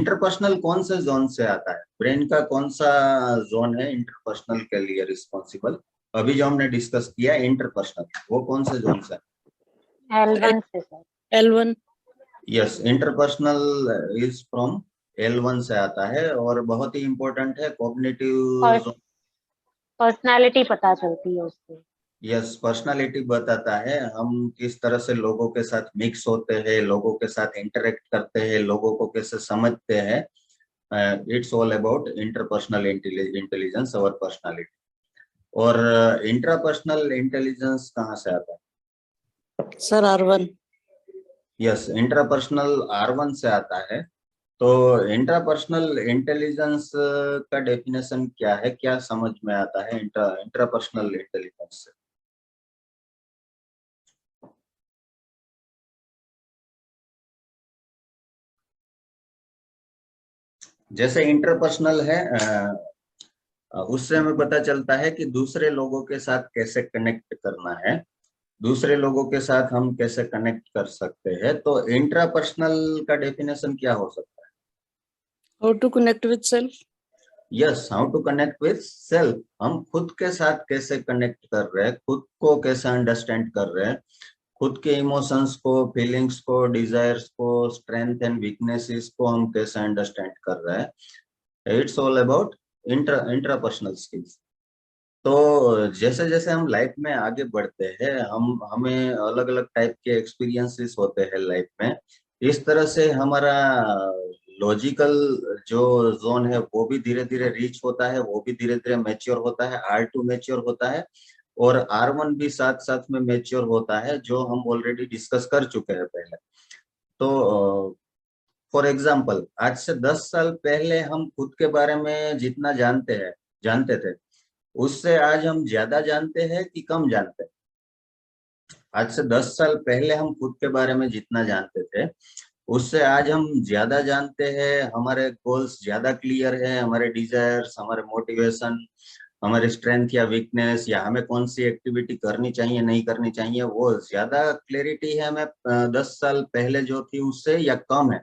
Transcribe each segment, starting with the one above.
Interpersonal कौन से zone से आता है? ब्रेन का कौन सा जोन है इंटरपर्सनल के लिए रिस्पॉन्सिबल? अभी जो हमने डिस्कस किया इंटरपर्सनल, वो कौन से जोन से? L1 से sir. L1। Yes, interpersonal is from L1 से आता है और बहुत ही इंपॉर्टेंट है कॉग्निटिव जोन। पर्सनालिटी पता चलती है उससे। यस, पर्सनालिटी बताता है हम किस तरह से लोगों के साथ मिक्स होते हैं, लोगों के साथ इंटरेक्ट करते हैं, लोगों को कैसे समझते हैं। It's all about interpersonal intelligence और पर्सनालिटी। और इंट्रापर्सनल इंटेलिजेंस कहाँ से आता है? Sir R1। Yes, intrapersonal R1 से आता है। तो इंट्रापर्सनल इंटेलिजेंस का डेफिनेशन क्या है, क्या समझ में आता है इंट्रापर्सनल इंटेलिजेंस से? जैसे इंटरपर्सनल है, उससे हमें पता चलता है कि दूसरे लोगों के साथ कैसे कनेक्ट करना है, दूसरे लोगों के साथ हम कैसे कनेक्ट कर सकते हैं। तो इंट्रापर्सनल का डेफिनेशन क्या हो सकता है? How to connect with self. Yes, how to connect with self. हम खुद के साथ कैसे कनेक्ट कर रहे हैं, खुद को कैसे अंडरस्टैंड कर रहे हैं, खुद के इमोशंस को, फीलिंग्स को, डिजायर्स को, स्ट्रेंथ एंड वीकनेसेस को हम कैसे अंडरस्टैंड कर रहे हैं। It's all about intrapersonal skills. तो जैसे जैसे हम लाइफ में आगे बढ़ते हैं, हम हमें अलग अलग टाइप के एक्सपीरियंसेस होते हैं लाइफ में। इस तरह से हमारा लॉजिकल जो जोन है वो भी धीरे धीरे रीच होता है, वो भी धीरे धीरे मैच्योर होता है, R2 मैच्योर होता है और R1 भी साथ साथ में मैच्योर होता है, जो हम ऑलरेडी डिस्कस कर चुके हैं पहले। तो फॉर एग्जाम्पल, आज से 10 साल पहले हम खुद के बारे में जितना जानते थे, उससे आज हम ज्यादा जानते हैं कि कम जानते हैं? आज से 10 साल पहले हम खुद के बारे में जितना जानते थे, उससे आज हम ज्यादा जानते हैं, हमारे गोल्स ज्यादा क्लियर है, हमारे डिजायर्स, हमारे मोटिवेशन, हमारे स्ट्रेंथ या वीकनेस, या हमें कौन सी एक्टिविटी करनी चाहिए नहीं करनी चाहिए, वो ज्यादा क्लैरिटी है हमें 10 साल पहले जो थी उससे, या कम है?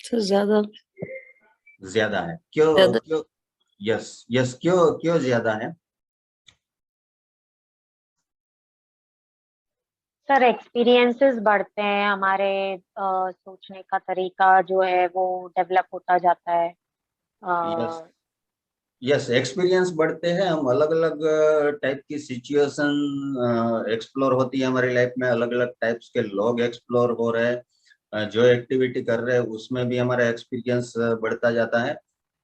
सर ज्यादा। ज्यादा है। क्यों? ज्यादा। क्यों? यस यस, क्यों क्यों ज्यादा है? सर एक्सपीरियंसेस बढ़ते हैं, हमारे सोचने का तरीका जो है वो डेवलप होता जाता है। यस यस, एक्सपीरियंस बढ़ते हैं, हम अलग अलग टाइप की सिचुएशन एक्सप्लोर होती है हमारी लाइफ में, अलग अलग टाइप्स के लोग एक्सप्लोर हो रहे हैं, जो एक्टिविटी कर रहे हैं उसमें भी हमारा एक्सपीरियंस बढ़ता जाता है।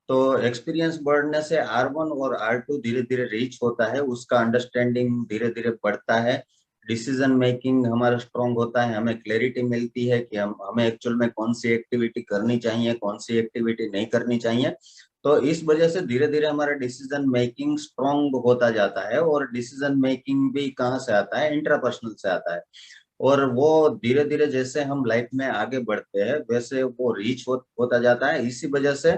तो एक्सपीरियंस बढ़ने से R1 और R2 धीरे धीरे रीच होता है, उसका अंडरस्टैंडिंग धीरे धीरे बढ़ता है, डिसीजन मेकिंग हमारा स्ट्रांग होता है, हमें क्लैरिटी मिलती है कि हम हमें एक्चुअल में कौन सी एक्टिविटी करनी चाहिए, कौन सी एक्टिविटी नहीं करनी चाहिए। तो इस वजह से धीरे धीरे हमारा डिसीजन मेकिंग स्ट्रांग होता जाता है। और डिसीजन मेकिंग भी कहाँ से आता है? इंट्रापर्सनल से आता है। और वो धीरे धीरे जैसे हम लाइफ में आगे बढ़ते हैं वैसे वो रीच होता जाता है। इसी वजह से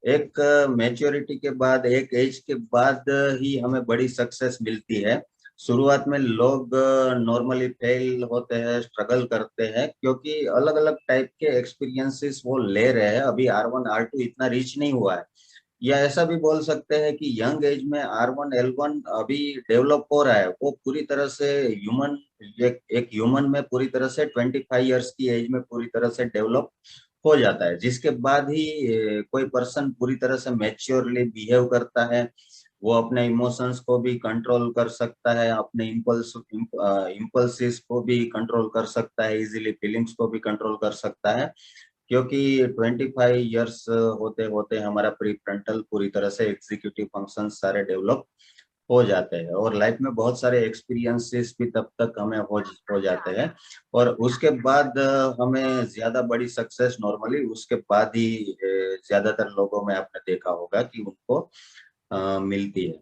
एक मैच्योरिटी के बाद, एक एज के बाद ही हमें बड़ी सक्सेस मिलती है। शुरुआत में लोग नॉर्मली फेल होते हैं, स्ट्रगल करते हैं, क्योंकि अलग अलग टाइप के एक्सपीरियंसेस वो ले रहे हैं, अभी R1 R2 इतना रीच नहीं हुआ है। या ऐसा भी बोल सकते हैं कि यंग एज में R1 L1 अभी डेवलप हो रहा है, वो पूरी तरह से ह्यूमन, एक ह्यूमन में पूरी तरह से 25 ईयर्स की एज में पूरी तरह से डेवलप हो जाता है, जिसके बाद ही कोई पर्सन पूरी तरह से मैच्योरली बिहेव करता है। वो अपने इमोशंस को भी कंट्रोल कर सकता है, अपने इम्पल्सिस को भी कंट्रोल कर सकता है, इजीली फीलिंग्स को भी कंट्रोल कर सकता है। क्योंकि 25 ईयर्स होते होते हमारा प्री फ्रंटल पूरी तरह से एग्जीक्यूटिव फंक्शन सारे डेवलप हो जाते हैं, और लाइफ में बहुत सारे एक्सपीरियंसेस भी तब तक हमें हो जाते हैं। और उसके बाद हमें ज्यादा बड़ी सक्सेस नॉर्मली उसके बाद ही ज्यादातर लोगों में आपने देखा होगा कि उनको मिलती है।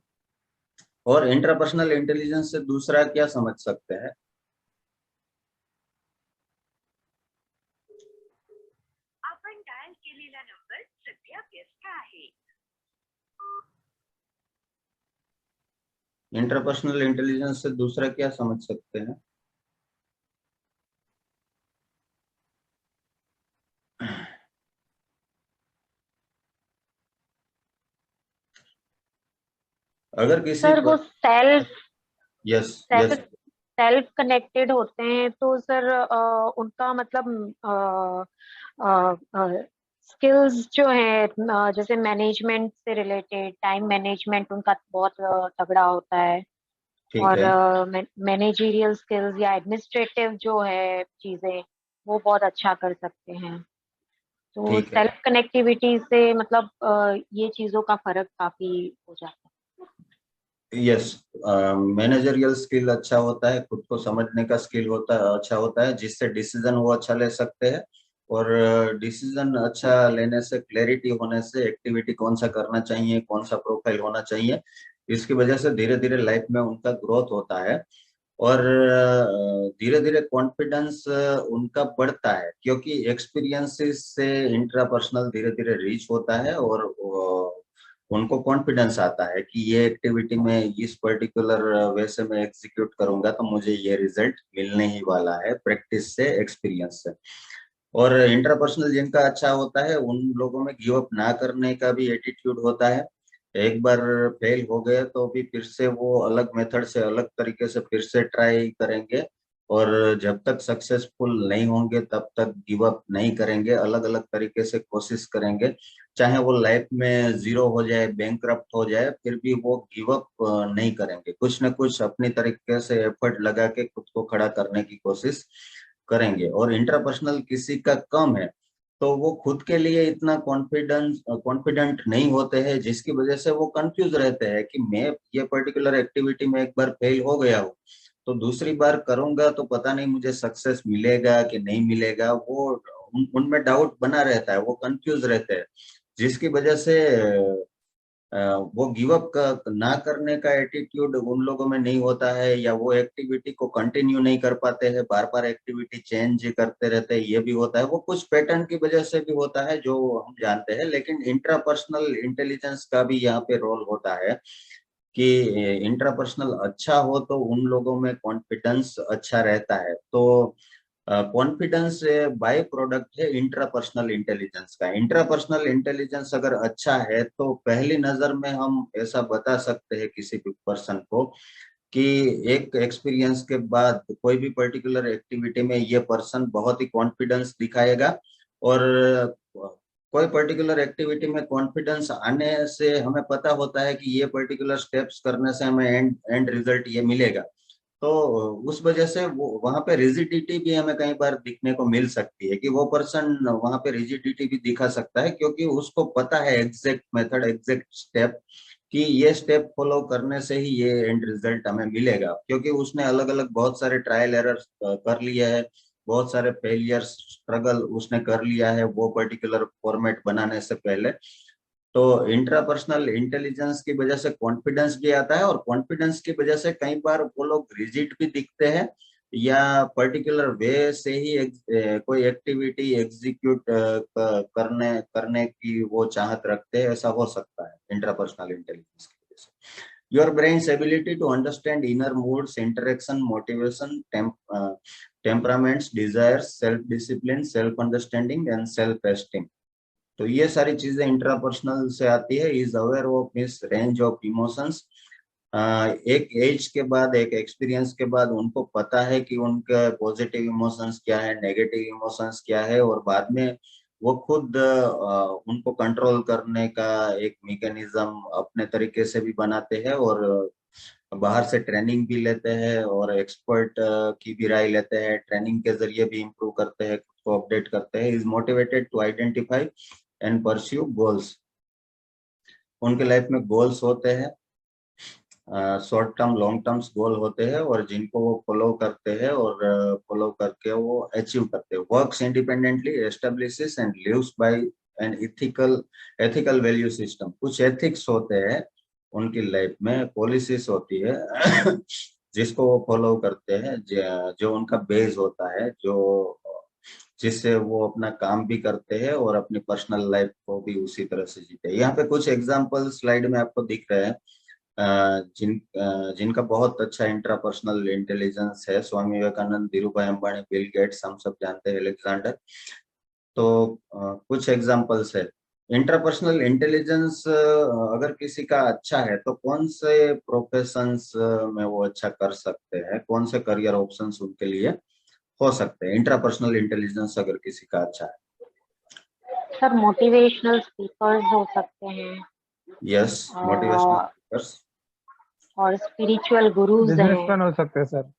और इंटरपर्सनल इंटेलिजेंस से दूसरा क्या समझ सकते हैं? आपण डायल केलेला नंबर सध्या व्यस्त आहे। इंटरपर्सनल इंटेलिजेंस से दूसरा क्या समझ सकते हैं? अगर किसी सर वो self yes self yes self connected होते हैं तो सर उनका मतलब स्किल्स जो है जैसे मैनेजमेंट से रिलेटेड टाइम मैनेजमेंट उनका बहुत तगड़ा होता है। ठीक और है मैनेजरियल स्किल्स या एडमिनिस्ट्रेटिव जो है चीजें वो बहुत अच्छा कर सकते हैं। तो ठीक है सेल्फ कनेक्टिविटी से मतलब ये चीजों का फर्क काफी हो जाता यस मैनेजरियल स्किल अच्छा होता है, खुद को समझने का स्किल होता है अच्छा होता है, जिससे डिसीजन वो अच्छा ले सकते हैं। और डिसीजन अच्छा लेने से, क्लैरिटी होने से, एक्टिविटी कौन सा करना चाहिए, कौन सा प्रोफाइल होना चाहिए, इसकी वजह से धीरे धीरे लाइफ में उनका ग्रोथ होता है। और धीरे धीरे कॉन्फिडेंस उनका बढ़ता है, क्योंकि एक्सपीरियंसेस से इंट्रापर्सनल धीरे धीरे रीच होता है। और उनको कॉन्फिडेंस आता है कि ये एक्टिविटी में इस पर्टिकुलर वे से मैं एग्जीक्यूट करूंगा तो मुझे ये रिजल्ट मिलने ही वाला है, प्रैक्टिस से, एक्सपीरियंस से। और इंटरपर्सनल जिनका अच्छा होता है उन लोगों में गिव अप ना करने का भी एटीट्यूड होता है। एक बार फेल हो गए तो भी फिर से वो अलग मेथड से, अलग तरीके से फिर से ट्राई करेंगे। और जब तक सक्सेसफुल नहीं होंगे तब तक गिव अप नहीं करेंगे, अलग अलग तरीके से कोशिश करेंगे। चाहे वो लाइफ में जीरो हो जाए, बैंकरप्ट हो जाए, फिर भी वो गिव अप नहीं करेंगे, कुछ न कुछ अपनी तरीके से एफर्ट लगा के खुद को खड़ा करने की कोशिश करेंगे। और इंटरपर्सनल किसी का कम है तो वो खुद के लिए इतना कॉन्फिडेंट नहीं होते हैं, जिसकी वजह से वो कंफ्यूज रहते हैं कि मैं ये पर्टिकुलर एक्टिविटी में एक बार फेल हो गया हूँ तो दूसरी बार करूंगा तो पता नहीं मुझे सक्सेस मिलेगा कि नहीं मिलेगा। वो उनमें डाउट बना रहता है, वो कंफ्यूज रहते हैं, जिसकी वजह से वो गिव अप का ना करने का एटीट्यूड उन लोगों में नहीं होता है, या वो एक्टिविटी को कंटिन्यू नहीं कर पाते हैं, बार बार एक्टिविटी चेंज करते रहते हैं, ये भी होता है। वो कुछ पैटर्न की वजह से भी होता है जो हम जानते हैं। लेकिन इंट्रापर्सनल इंटेलिजेंस का भी यहाँ पे रोल होता है कि इंट्रापर्सनल अच्छा हो तो उन लोगों में कॉन्फिडेंस अच्छा रहता है। तो कॉन्फिडेंस बाय प्रोडक्ट है इंट्रापर्सनल इंटेलिजेंस का। इंट्रापर्सनल इंटेलिजेंस अगर अच्छा है तो पहली नजर में हम ऐसा बता सकते हैं किसी भी पर्सन को कि एक एक्सपीरियंस के बाद कोई भी पर्टिकुलर एक्टिविटी में ये पर्सन बहुत ही कॉन्फिडेंस दिखाएगा। और कोई पर्टिकुलर एक्टिविटी में कॉन्फिडेंस आने से हमें पता होता है कि ये पर्टिकुलर स्टेप्स करने से हमें एंड रिजल्ट ये मिलेगा। तो उस वजह से वो वहां पे रिजिडिटी भी हमें कई बार दिखने को मिल सकती है कि वो पर्सन वहां पे रिजिडिटी भी दिखा सकता है, क्योंकि उसको पता है एग्जैक्ट मेथड, एग्जैक्ट स्टेप कि ये स्टेप फॉलो करने से ही ये एंड रिजल्ट हमें मिलेगा। क्योंकि उसने अलग अलग बहुत सारे ट्रायल एरर कर लिया है, बहुत सारे फेलियर स्ट्रगल उसने कर लिया है वो पर्टिकुलर फॉर्मेट बनाने से पहले। तो इंट्रापर्सनल इंटेलिजेंस की वजह से कॉन्फिडेंस भी आता है, और कॉन्फिडेंस की वजह से कई बार वो लोग रिजिड भी दिखते हैं, या पर्टिकुलर वे से ही कोई एक्टिविटी एग्जीक्यूट करने करने की वो चाहत रखते हैं, ऐसा हो सकता है इंट्रापर्सनल इंटेलिजेंस की वजह से। Your brain's ability to understand inner moods, interaction, motivation, temperaments, desires, self discipline, self understanding and self esteem. तो ये सारी चीजें इंट्रापर्सनल से आती है। Is aware of his range of emotions. एक एज के बाद, एक एक्सपीरियंस के बाद उनको पता है कि उनका पॉजिटिव इमोशंस क्या है, नेगेटिव इमोशंस क्या है, और बाद में वो खुद उनको कंट्रोल करने का एक मैकेनिज्म अपने तरीके से भी बनाते हैं। और बाहर से ट्रेनिंग भी लेते हैं, और एक्सपर्ट की भी राय लेते हैं, ट्रेनिंग के जरिए भी इम्प्रूव करते हैं, खुद को अपडेट करते हैं। Is motivated to identify and pursue goals. उनके लाइफ में गोल्स होते हैं, short term, long terms goal होते हैं, और जिनको वो फॉलो करते हैं और फॉलो करके वो अचीव करते हैं। Works independently, establishes and lives by an ethical value system. कुछ एथिक्स होते हैं उनकी लाइफ में, पॉलिसीज होती है जिसको वो फॉलो करते हैं, जो उनका बेस होता है, जो जिससे वो अपना काम भी करते हैं और अपनी पर्सनल लाइफ को भी उसी तरह से जीते हैं। यहाँ पे कुछ एग्जांपल स्लाइड में आपको दिख रहे हैं जिनका बहुत अच्छा इंट्रापर्सनल इंटेलिजेंस है। स्वामी विवेकानंद, धीरू भाई अंबानी, बिल गेट्स, हम सब जानते हैं, अलेक्जेंडर। तो कुछ एग्जांपल्स है। इंटरपर्सनल इंटेलिजेंस अगर किसी का अच्छा है तो कौन से प्रोफेशंस में वो अच्छा कर सकते हैं, कौन से करियर ऑप्शंस उनके लिए हो सकते हैं इंट्रापर्सनल इंटेलिजेंस अगर किसी का अच्छा है? सर मोटिवेशनल स्पीकर्स हो सकते हैं यस, मोटिवेशनल और स्पीकर्स। स्पिरिचुअल गुरुज हैं। बिजनेसमैन हो सकते हैं sir.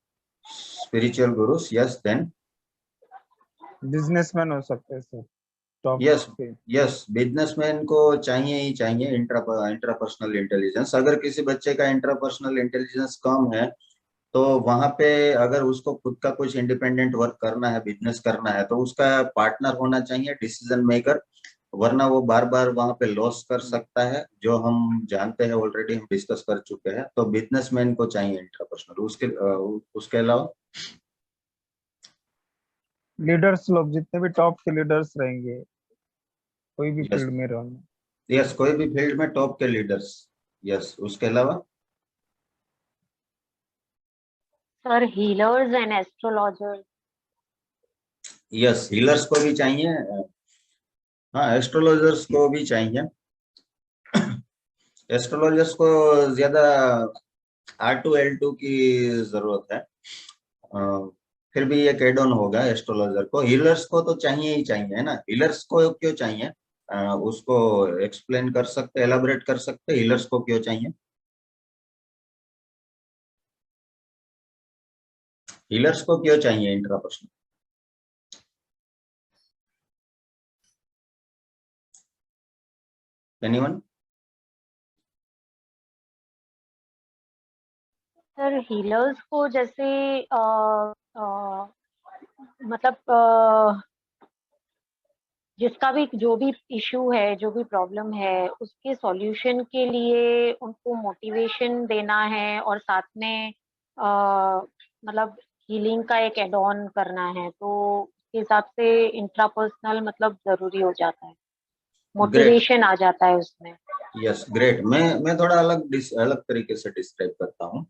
Spiritual gurus, yes. Then businessman हो सकते हैं सर, टॉप यस, पे। यस, बिजनेसमैन को चाहिए ही चाहिए इंट्रापर्सनल इंटेलिजेंस। अगर किसी बच्चे का इंट्रापर्सनल इंटेलिजेंस कम है तो वहां पे अगर उसको खुद का कुछ इंडिपेंडेंट वर्क करना है, बिजनेस करना है, तो उसका पार्टनर होना चाहिए, डिसीजन मेकर, वरना वो बार बार वहां पे लॉस कर सकता है, जो हम जानते हैं, ऑलरेडी हम डिस्कस कर चुके हैं। तो बिजनेसमैन को चाहिए इंट्रापर्सनल। उसके अलावा लीडर्स लोग जितने भी टॉप के लीडर्स रहेंगे, कोई भी यस, फील्ड में रहना। यस, कोई भी फील्ड में टॉप के लीडर्स, यस। उसके अलावा sir healers and astrologers. Yes, healers को भी चाहिए, हाँ, एस्ट्रोलॉजर्स को भी चाहिए। एस्ट्रोलॉजर्स को ज्यादा R2L2 की जरूरत है, फिर भी एक एड ऑन होगा एस्ट्रोलॉजर को। हीलर्स को तो चाहिए ही चाहिए, है ना। हीलर्स को क्यों चाहिए, उसको एक्सप्लेन कर सकते, एलाबोरेट कर सकते, हीलर्स को क्यों चाहिए? हीलर्स को क्यों चाहिए इंट्रापर्सनल? एनीवन? सर हीलर्स को जैसे मतलब जिसका भी जो भी इशू है, जो भी प्रॉब्लम है, उसके सॉल्यूशन के लिए उनको मोटिवेशन देना है और साथ में मतलब हीलिंग का एक एड ऑन करना है, तो उसके हिसाब से इंट्रापर्सनल मतलब जरूरी हो जाता है, ग्रेट, मोटिवेशन आ जाता है उसमें। Yes, great. मैं थोड़ा अलग तरीके से डिस्क्राइब करता हूँ।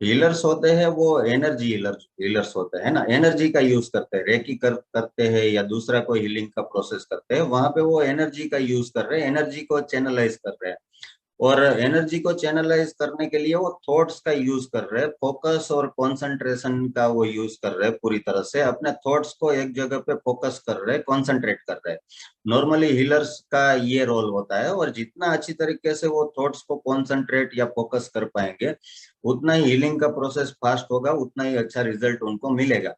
हीलर्स होते हैं वो एनर्जी हीलर्स होते हैं ना, एनर्जी का यूज करते हैं, रेकी करते हैं या दूसरा कोई हीलिंग का प्रोसेस करते हैं, वहां पे वो एनर्जी का यूज कर रहे हैं, एनर्जी को चैनलाइज कर रहे हैं। और एनर्जी को चैनलाइज करने के लिए वो थॉट्स का यूज कर रहे हैं, फोकस और कंसंट्रेशन का वो यूज कर रहे हैं, पूरी तरह से अपने थॉट्स को एक जगह पे फोकस कर रहे हैं, कंसंट्रेट कर रहे हैं। नॉर्मली हीलर्स का ये रोल होता है, और जितना अच्छी तरीके से वो थॉट्स को कंसंट्रेट या फोकस कर पाएंगे, उतना ही हीलिंग का प्रोसेस फास्ट होगा, उतना ही अच्छा रिजल्ट उनको मिलेगा।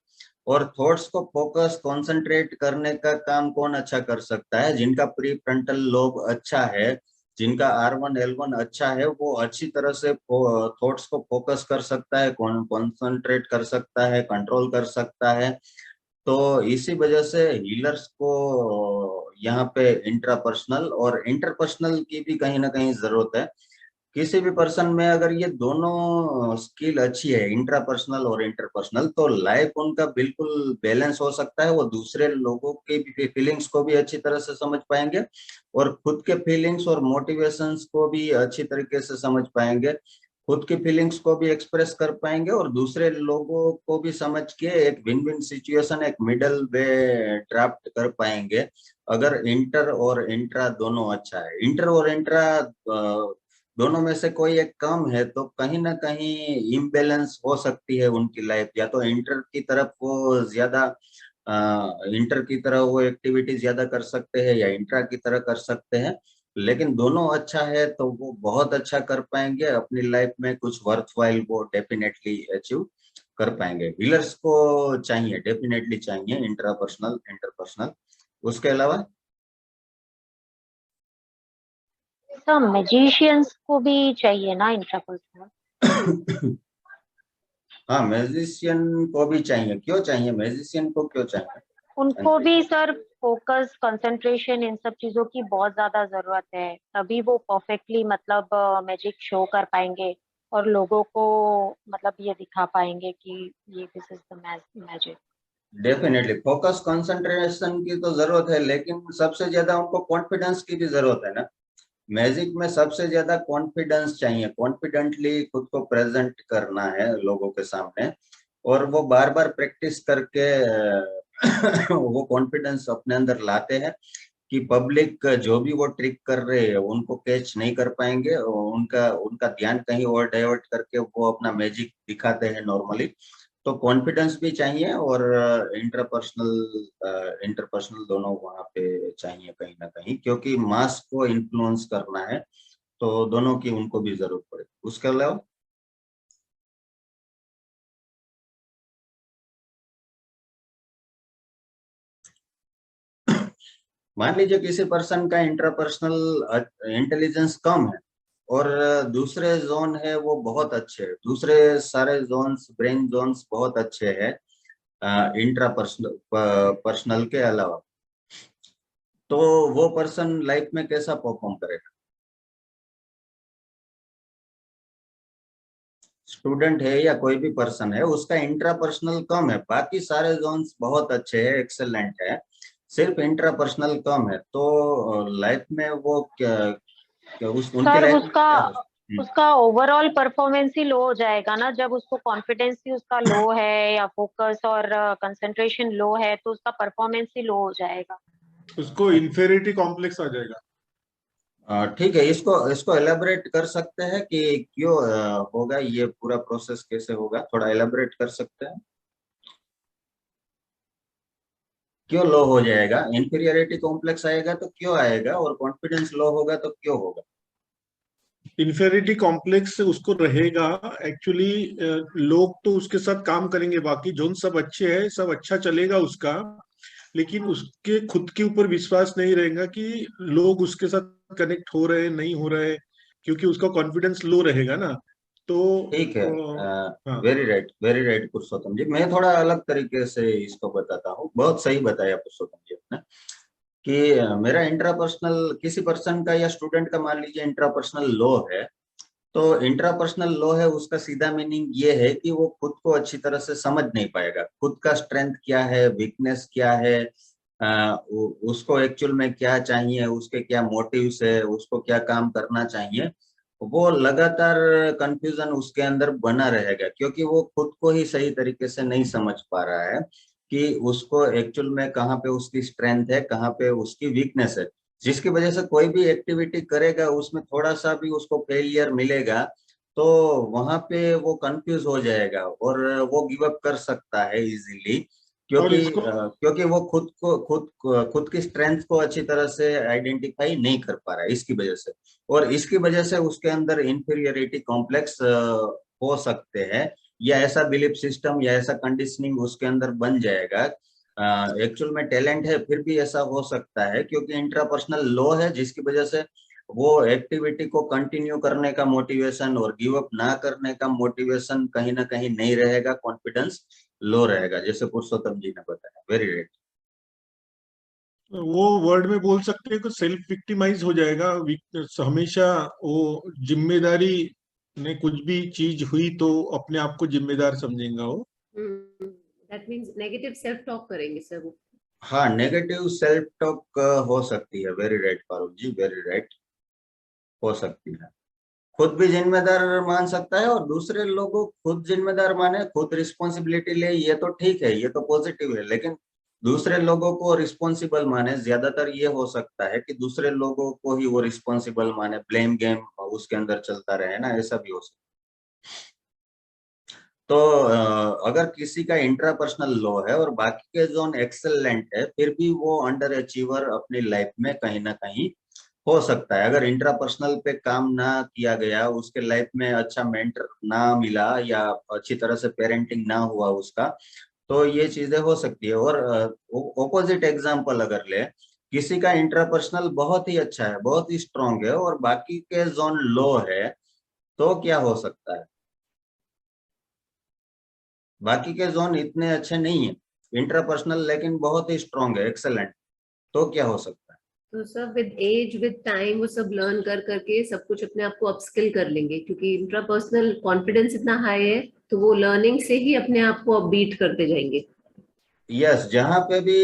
और थॉट्स को फोकस कंसंट्रेट करने का काम कौन अच्छा कर सकता है? जिनका प्री फ्रंटल लोब अच्छा है, जिनका R1L1 अच्छा है, वो अच्छी तरह से थॉट्स को फोकस कर सकता है, कंसंट्रेट कर सकता है, कंट्रोल कर सकता है। तो इसी वजह से हीलर्स को यहाँ पे इंट्रापर्सनल और इंटरपर्सनल की भी कहीं ना कहीं जरूरत है। किसी भी पर्सन में अगर ये दोनों स्किल अच्छी है, इंट्रापर्सनल और इंटरपर्सनल, तो लाइफ उनका बिल्कुल बैलेंस हो सकता है। वो दूसरे लोगों की भी फीलिंग्स को भी अच्छी तरह से समझ पाएंगे, और खुद के फीलिंग्स और मोटिवेशंस को भी अच्छी तरीके से समझ पाएंगे, खुद की फीलिंग्स को भी एक्सप्रेस कर पाएंगे, और दूसरे लोगों को भी समझ के एक विन विन सिचुएशन, एक मिडल वे ड्राफ्ट कर पाएंगे। अगर इंटर और इंट्रा दोनों अच्छा है, इंटर और इंट्रा दोनों में से कोई एक कम है, तो कहीं ना कहीं इम्बैलेंस हो सकती है उनकी लाइफ। या तो इंटर की तरफ वो ज्यादा इंटर की तरह वो एक्टिविटी ज्यादा कर सकते हैं, या इंट्रा की तरह कर सकते हैं। लेकिन दोनों अच्छा है तो वो बहुत अच्छा कर पाएंगे अपनी लाइफ में, कुछ वर्थवाइल वो डेफिनेटली अचीव कर पाएंगे। हीलर्स को चाहिए, डेफिनेटली चाहिए, इंट्रापर्सनल इंटरपर्सनल। उसके अलावा सर मैजिशियंस को भी चाहिए ना इंट्रापर्सनल। हाँ, म्यूजिशियन को भी चाहिए। क्यों चाहिए, म्यूजिशियन को क्यों चाहिए? उनको भी सर फोकस कंसंट्रेशन इन सब चीजों की बहुत ज्यादा जरूरत है, तभी वो परफेक्टली मतलब मैजिक शो कर पाएंगे और लोगों को मतलब ये दिखा पाएंगे कि ये this is the magic. Definitely focus concentration की तो जरूरत है, लेकिन सबसे ज्यादा उनको कॉन्फिडेंस की भी जरूरत है ना। मैजिक में सबसे ज्यादा कॉन्फिडेंस चाहिए, कॉन्फिडेंटली खुद को प्रेजेंट करना है लोगों के सामने, और वो बार बार प्रैक्टिस करके वो कॉन्फिडेंस अपने अंदर लाते हैं। कि पब्लिक जो भी वो ट्रिक कर रहे हैं उनको कैच नहीं कर पाएंगे, और उनका उनका ध्यान कहीं और डाइवर्ट करके वो अपना मैजिक दिखाते हैं नॉर्मली। तो कॉन्फिडेंस भी चाहिए और इंटरपर्सनल दोनों वहाँ पे चाहिए कहीं ना कहीं, क्योंकि मास को इन्फ्लुएंस करना है तो दोनों की उनको भी जरूरत पड़ेगी। उसके अलावा मान लीजिए किसी पर्सन का इंटरपर्सनल इंटेलिजेंस कम है और दूसरे जोन है वो बहुत अच्छे है, दूसरे सारे जोन्स ब्रेन जोन्स बहुत अच्छे हैं इंट्रापर्सनल पर्सनल के अलावा, तो वो पर्सन लाइफ में कैसा परफॉर्म करेगा? स्टूडेंट है या कोई भी पर्सन है, उसका इंट्रापर्सनल कम है, बाकी सारे जोन्स बहुत अच्छे हैं, एक्सेलेंट है, सिर्फ इंट्रापर्सनल कम है, तो लाइफ में वो क्या उनकी सर लाइफ में उसका क्या हो? उसका ओवरऑल परफॉर्मेंस ही लो हो जाएगा ना, जब उसको कॉन्फिडेंस ही उसका लो है या फोकस और कंसंट्रेशन लो है तो उसका परफॉर्मेंस ही लो हो जाएगा। उसको इन्फेरिटी कॉम्प्लेक्स आ जाएगा। ठीक है, इसको इसको एलाबोरेट कर सकते हैं कि क्यों होगा, ये पूरा प्रोसेस कैसे होगा, थोड़ा एलाबोरेट कर सकते हैं? क्यों लो हो जाएगा? इंफीरियरिटी कॉम्प्लेक्स आएगा तो क्यों आएगा, और कॉन्फिडेंस लो होगा तो क्यों होगा? इन्फेरिटी कॉम्प्लेक्स उसको रहेगा एक्चुअली। लोग तो उसके साथ काम करेंगे, बाकी जोन सब अच्छे हैं, सब अच्छा चलेगा उसका, लेकिन उसके खुद के ऊपर विश्वास नहीं रहेगा कि लोग उसके साथ कनेक्ट हो रहे नहीं हो रहे, क्योंकि उसका कॉन्फिडेंस लो रहेगा ना। तो ठीक है, हाँ, वेरी राइट पुरुषोत्तम जी। मैं थोड़ा अलग तरीके से इसको बताता हूँ, बहुत सही बताया पुरुषोत्तम जी आपने कि मेरा इंट्रापर्सनल किसी पर्सन का या स्टूडेंट का मान लीजिए इंट्रापर्सनल लो है, तो इंट्रापर्सनल लो है उसका सीधा मीनिंग ये है कि वो खुद को अच्छी तरह से समझ नहीं पाएगा, खुद का स्ट्रेंथ क्या है, वीकनेस क्या है, उसको एक्चुअल में क्या चाहिए, उसके क्या मोटिव्स है, उसको क्या काम करना चाहिए, वो लगातार कंफ्यूजन उसके अंदर बना रहेगा, क्योंकि वो खुद को ही सही तरीके से नहीं समझ पा रहा है कि उसको एक्चुअल में कहाँ पे उसकी स्ट्रेंथ है, कहाँ पे उसकी वीकनेस है, जिसकी वजह से कोई भी एक्टिविटी करेगा उसमें थोड़ा सा भी उसको फेलियर मिलेगा तो वहां पे वो कंफ्यूज हो जाएगा और वो गिव अप कर सकता है इजीली, और इसको क्योंकि वो खुद की स्ट्रेंथ को अच्छी तरह से आइडेंटिफाई नहीं कर पा रहा है इसकी वजह से, और इसकी वजह से उसके अंदर इंफीरियरिटी कॉम्प्लेक्स हो सकते हैं, या ऐसा बिलीफ सिस्टम या ऐसा कंडीशनिंग उसके अंदर बन जाएगा। एक्चुअल में टैलेंट है फिर भी ऐसा हो सकता है क्योंकि इंट्रापर्सनल लो है, जिसकी वजह से वो एक्टिविटी को कंटिन्यू करने का मोटिवेशन और गिव अप ना करने का मोटिवेशन कहीं ना कहीं नहीं रहेगा, कॉन्फिडेंस लो रहेगा, जैसे पुरुषोत्तम जी ने बताया। Very right. वो वर्ड में बोल सकते हैं कि सेल्फ विक्टिमाइज हो जाएगा। हमेशा वो जिम्मेदारी ने कुछ भी चीज हुई तो अपने आप को जिम्मेदार समझेगा वो। That means negative self talk करेंगे सर वो। हाँ, नेगेटिव सेल्फ टॉक हो सकती है। वेरी राइट फारूक जी, वेरी राइट, हो सकती है। खुद भी जिम्मेदार मान सकता है और दूसरे लोगों को खुद जिम्मेदार माने, खुद रिस्पॉन्सिबिलिटी ले, ये तो ठीक है, ये तो पॉजिटिव है, लेकिन दूसरे लोगों को रिस्पॉन्सिबल माने, ज्यादातर ये हो सकता है कि दूसरे लोगों को ही वो रिस्पॉन्सिबल माने, ब्लेम गेम उसके अंदर चलता रहे ना, ऐसा भी हो सकता है। तो अगर किसी का इंट्रापर्सनल लो है और बाकी के जोन एक्सेलेंट है, फिर भी वो अंडर अचीवर अपनी लाइफ में कहीं ना कहीं हो सकता है। अगर इंट्रापर्सनल पे काम ना किया गया, उसके लाइफ में अच्छा मेंटर ना मिला या अच्छी तरह से पेरेंटिंग ना हुआ उसका, तो ये चीजें हो सकती है। और ऑपोजिट एग्जांपल अगर ले, किसी का इंट्रापर्सनल बहुत ही अच्छा है, बहुत ही स्ट्रांग है और बाकी के जोन लो है, तो क्या हो सकता है? बाकी के जोन इतने अच्छे नहीं है, इंट्रापर्सनल लेकिन बहुत ही स्ट्रांग है, एक्सेलेंट, तो क्या हो सकता है? तो sir with age with time वो सब लर्न कर करके सब कुछ अपने आप को अपस्किल कर लेंगे, क्योंकि इंट्रापर्सनल कॉन्फिडेंस इतना हाई है तो वो लर्निंग से ही अपने आप को अपबीट करते जाएंगे। यस, जहाँ पे भी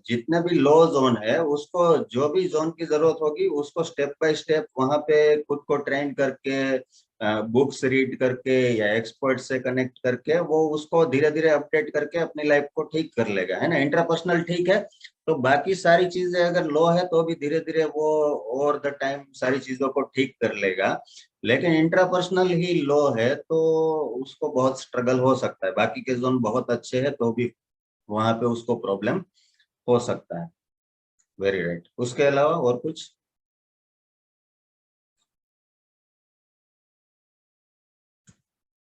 जितने भी लो जोन है, उसको जो भी जोन की जरूरत होगी उसको स्टेप बाय स्टेप वहां पे खुद को ट्रेन करके, बुक्स रीड करके या एक्सपर्ट से कनेक्ट करके वो उसको धीरे धीरे अपडेट करके अपनी लाइफ को ठीक कर लेगा, है ना। इंट्रापर्सनल ठीक है, तो बाकी सारी चीजें अगर लो है तो भी धीरे धीरे वो ओवर द टाइम सारी चीजों को ठीक कर लेगा। लेकिन इंट्रापर्सनल ही लो है तो उसको बहुत स्ट्रगल हो सकता है। बाकी के जोन बहुत अच्छे हैं तो भी वहां पे उसको प्रॉब्लम हो सकता है। Very right. उसके अलावा और कुछ?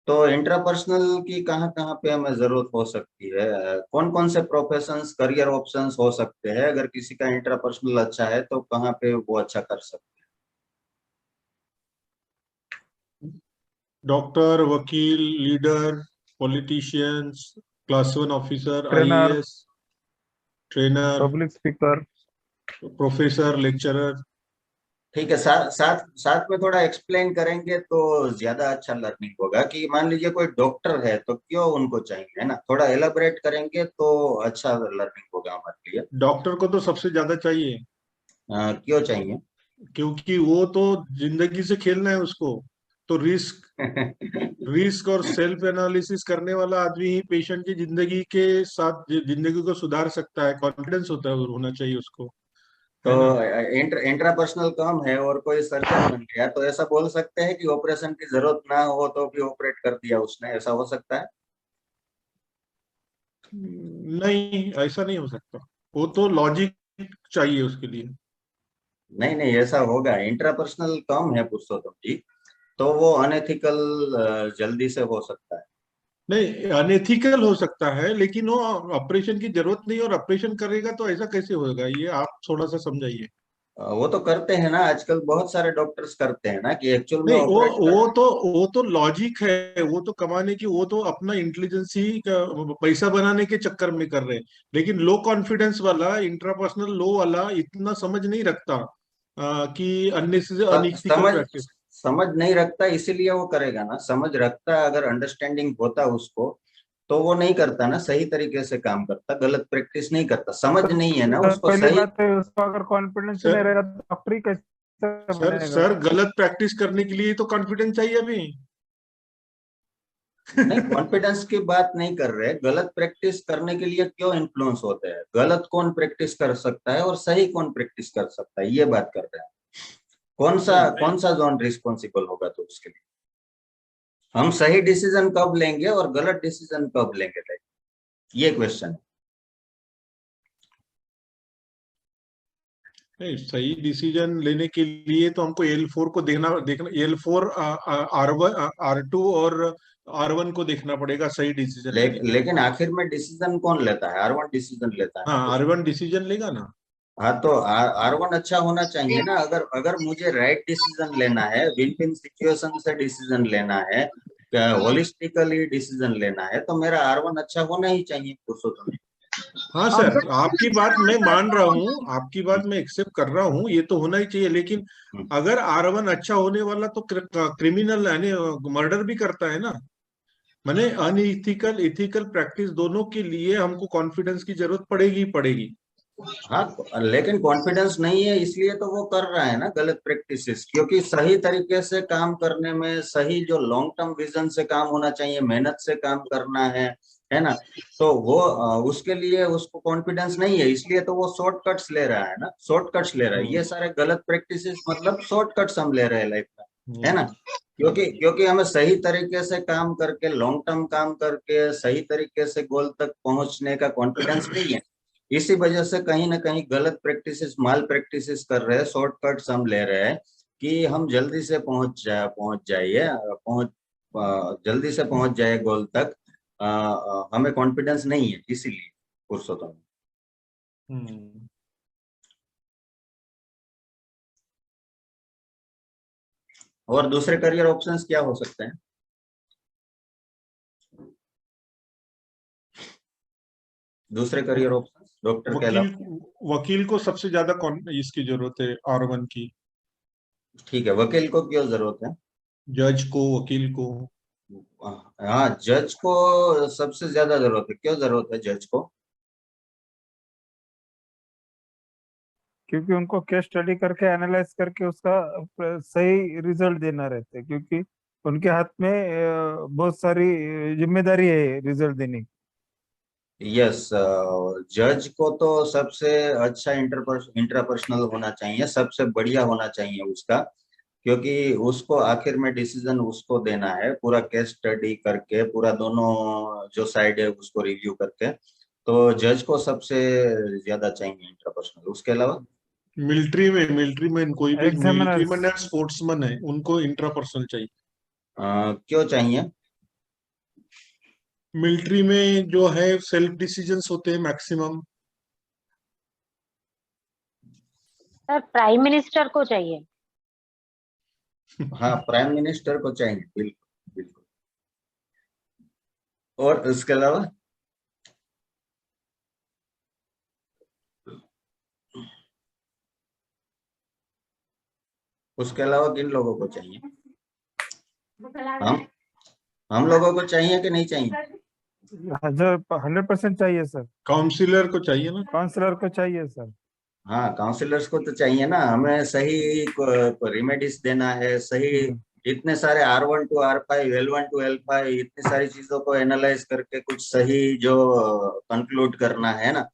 तो इंट्रापर्सनल की कहाँ कहाँ पे हमें जरूरत हो सकती है? कौन कौन से प्रोफेशंस, करियर ऑप्शंस हो सकते हैं? अगर किसी का इंट्रापर्सनल अच्छा है तो कहाँ पे वो अच्छा कर सकते डॉक्टर, वकील, leader, politicians, class 1 officer, trainer, IAS, trainer, public speaker. Professor, lecturer. हैं? ठीक है, साथ साथ में थोड़ा एक्सप्लेन करेंगे तो ज्यादा अच्छा लर्निंग होगा। कि मान लीजिए कोई डॉक्टर है तो क्यों उनको चाहिए, है ना? थोड़ा एलाबोरेट करेंगे तो अच्छा लर्निंग होगा हमारे लिए। डॉक्टर को तो सबसे ज्यादा चाहिए, क्यों चाहिए? क्योंकि वो तो जिंदगी से खेलना है उसको। तो रिस्क और सेल्फ एनालिसिस करने वाला आदमी ही पेशेंट की जिंदगी के साथ जिंदगी को सुधार सकता है। कॉन्फिडेंस होना चाहिए उसको, तो है ना? इंट्रापर्सनल कम है और कोई सर्जन बन गया तो ऐसा बोल सकते हैं कि ऑपरेशन की जरूरत ना हो तो भी ऑपरेट कर दिया उसने, ऐसा हो सकता है? नहीं, ऐसा नहीं हो सकता। वो तो लॉजिक चाहिए उसके लिए। नहीं नहीं, ऐसा होगा। इंट्रापर्सनल कम है पुरुषोत्तम जी, तो वो अनएथिकल जल्दी से हो सकता है। नहीं, अनएथिकल हो सकता है, लेकिन वो ऑपरेशन की जरूरत नहीं, और ऑपरेशन करेगा तो ऐसा कैसे होगा, ये आप थोड़ा सा समझाइए। वो तो करते हैं ना, आजकल बहुत सारे डॉक्टर्स करते हैं ना कि एक्चुअल में नहीं, वो ऑपरेट वो करते तो वो तो लॉजिक है, वो तो कमाने की, वो तो अपना इंटेलिजेंस ही पैसा बनाने के चक्कर में कर रहे हैं। लेकिन लो कॉन्फिडेंस वाला, इंट्रापर्सनल लो वाला इतना समझ नहीं रखता कि अननेसेसरी हैं। Unethical practice. समझ नहीं रखता इसीलिए वो करेगा ना। समझ रखता, अगर अंडरस्टैंडिंग होता उसको तो वो नहीं करता ना, सही तरीके से काम करता, गलत प्रैक्टिस नहीं करता। समझ नहीं है ना उसको पहली सही। बात है, उसको अगर कॉन्फिडेंस ही नहीं सर रहेगा तो डॉक्टरी कैसे सर बनेगा? सर गलत प्रैक्टिस करने के लिए तो कॉन्फिडेंस चाहिए अभी। नहीं, कॉन्फिडेंस की बात नहीं कर रहे। गलत प्रैक्टिस करने के लिए क्यों इन्फ्लुएंस होते हैं? गलत कौन प्रैक्टिस कर सकता है और सही कौन प्रैक्टिस कर सकता है, ये बात कर रहे हैं। नहीं, कौन सा जोन रिस्पॉन्सिबल होगा तो उसके लिए? हम सही डिसीजन कब लेंगे और गलत डिसीजन कब लेंगे, लाइक ये क्वेश्चन है। नहीं, सही डिसीजन लेने के लिए तो हमको L4 को देखना देखना L4, R1, R2 और R1 को देखना पड़ेगा सही डिसीजन लेने के लिए। लेकिन आखिर में डिसीजन कौन लेता है? R1 डिसीजन लेता है ना हाँ, कुछ। R1 डिसीजन लेगा ना। हाँ, तो R1 अच्छा होना चाहिए ना। अगर अगर मुझे राइट डिसीजन लेना है, विन विन सिचुएशन से डिसीजन लेना है, होलिस्टिकली डिसीजन लेना है, तो मेरा R1 अच्छा होना ही चाहिए पुरुषोत्तम। हाँ सर, आपकी बात मैं मान रहा हूँ, आपकी बात मैं एक्सेप्ट कर रहा हूँ, ये तो होना ही चाहिए। लेकिन हम्म। अगर R1 अच्छा होने वाला तो क्रिमिनल यानी मर्डर भी करता है ना। माने अनइथिकल इथिकल प्रैक्टिस दोनों के लिए हमको कॉन्फिडेंस की जरूरत पड़ेगी ही पड़ेगी। हाँ, लेकिन कॉन्फिडेंस नहीं है इसलिए तो वो कर रहा है ना गलत प्रैक्टिसेस। क्योंकि सही तरीके से काम करने में, सही जो लॉन्ग टर्म विजन से काम होना चाहिए, मेहनत से काम करना है ना? तो वो उसके लिए उसको कॉन्फिडेंस नहीं है, इसलिए तो वो शॉर्टकट्स ले रहा है ना। शॉर्टकट्स ले रहा है। ये सारे गलत प्रैक्टिसेस मतलब शॉर्टकट्स हम ले रहे हैं लाइफ में, है ना? क्योंकि हमें सही तरीके से काम करके, लॉन्ग टर्म काम करके सही तरीके से गोल तक पहुंचने का कॉन्फिडेंस नहीं है। इसी वजह से कहीं ना कहीं गलत प्रैक्टिसेस, माल प्रैक्टिसेस कर रहे हैं, शॉर्टकट्स हम ले रहे हैं कि हम जल्दी से जल्दी से पहुंच जाए गोल तक। हमें कॉन्फिडेंस नहीं है इसीलिए पुरुषोत्तम। हम्म। और दूसरे करियर ऑप्शंस क्या हो सकते हैं? दूसरे करियर ऑप्शंस डॉक्टर के वकील अलावा? वकील को सबसे ज्यादा इसकी जरूरत है, R1 की। ठीक है, वकील को क्यों जरूरत है? जज को, वकील को। हाँ, जज को सबसे ज्यादा जरूरत है। क्यों जरूरत है जज को? क्योंकि उनको केस स्टडी करके एनालाइज करके उसका सही रिजल्ट देना रहता है, क्योंकि उनके हाथ में बहुत सारी जिम्मेदारी है रिजल्ट देने की। यस, जज को तो सबसे अच्छा इंटरपर्सनल होना चाहिए, सबसे बढ़िया होना चाहिए उसका, क्योंकि उसको आखिर में डिसीजन उसको देना है, पूरा केस स्टडी करके, पूरा दोनों जो साइड है उसको रिव्यू करके। तो जज को सबसे ज्यादा चाहिए इंटरपर्सनल। उसके अलावा मिलिट्री में कोई भी मिलिट्री एग्जामिनर्स। मैन स्पोर्ट्समैन है, उनको इंट्रापर्सनल चाहिए। क्यों चाहिए? मिलिट्री में जो है सेल्फ डिसीजंस होते हैं मैक्सिमम। सर प्राइम मिनिस्टर को चाहिए। हाँ, प्राइम मिनिस्टर को चाहिए, बिल्कुल बिल्कुल। और उसके अलावा किन लोगों को चाहिए? हम लोगों को चाहिए कि नहीं चाहिए? 100% चाहिए सर। काउंसिलर को चाहिए ना। काउंसलर को चाहिए सर। हाँ, काउंसिलर्स को तो चाहिए ना, हमें सही रिमेडीज देना है, सही इतने सारे R1 to R5, L1 to L5, इतनी सारी चीजों को एनालाइज करके कुछ सही जो कंक्लूड करना है ना,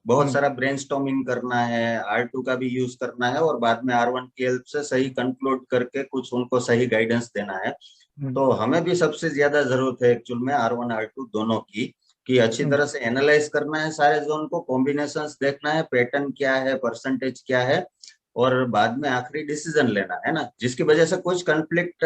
बहुत सारा ब्रेनस्टॉर्मिंग करना है, R2 का भी यूज करना है, और बाद में R1 की हेल्प से सही कंक्लूड करके कुछ उनको सही गाइडेंस देना है। तो हमें भी सबसे ज्यादा जरूरत है एक्चुअल में R1 R2 दोनों की, कि अच्छी तरह से एनालाइज करना है सारे जोन को, कॉम्बिनेशंस देखना है, पैटर्न क्या है, परसेंटेज क्या है, और बाद में आखिरी डिसीजन लेना है ना, जिसकी वजह से कुछ कन्फ्लिक्ट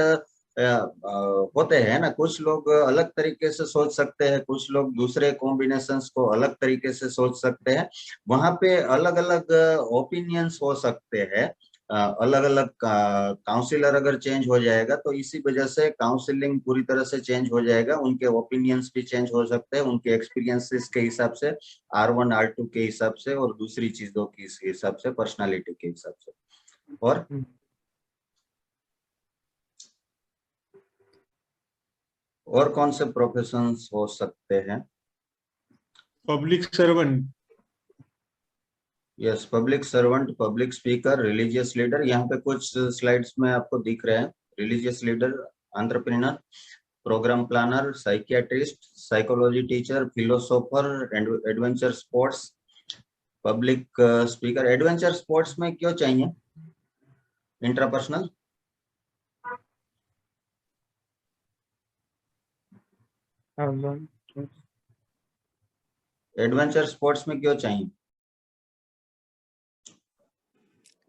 होते हैं ना, कुछ लोग अलग तरीके से सोच सकते हैं, कुछ लोग दूसरे कॉम्बिनेशंस को अलग तरीके से सोच सकते हैं, वहां पे अलग अलग ओपिनियंस हो सकते हैं, अलग अलग काउंसिलर अगर चेंज हो जाएगा तो इसी वजह से काउंसलिंग पूरी तरह से चेंज हो जाएगा, उनके ओपिनियंस भी चेंज हो सकते हैं, उनके एक्सपीरियंसेस के हिसाब से, R1 R2 के हिसाब से, और दूसरी चीजों के हिसाब से, पर्सनालिटी के हिसाब से। और कौन से प्रोफेशंस हो सकते हैं? Public servant. Yes, public servant, public speaker, religious leader, यहाँ पे कुछ स्लाइड्स में आपको दिख रहे हैं। Religious leader, entrepreneur, program planner, psychiatrist, psychology teacher, philosopher, adventure sports, public speaker. Adventure sports में क्यों चाहिए इंट्रापर्सनल? एडवेंचर स्पोर्ट्स में क्यों चाहिए?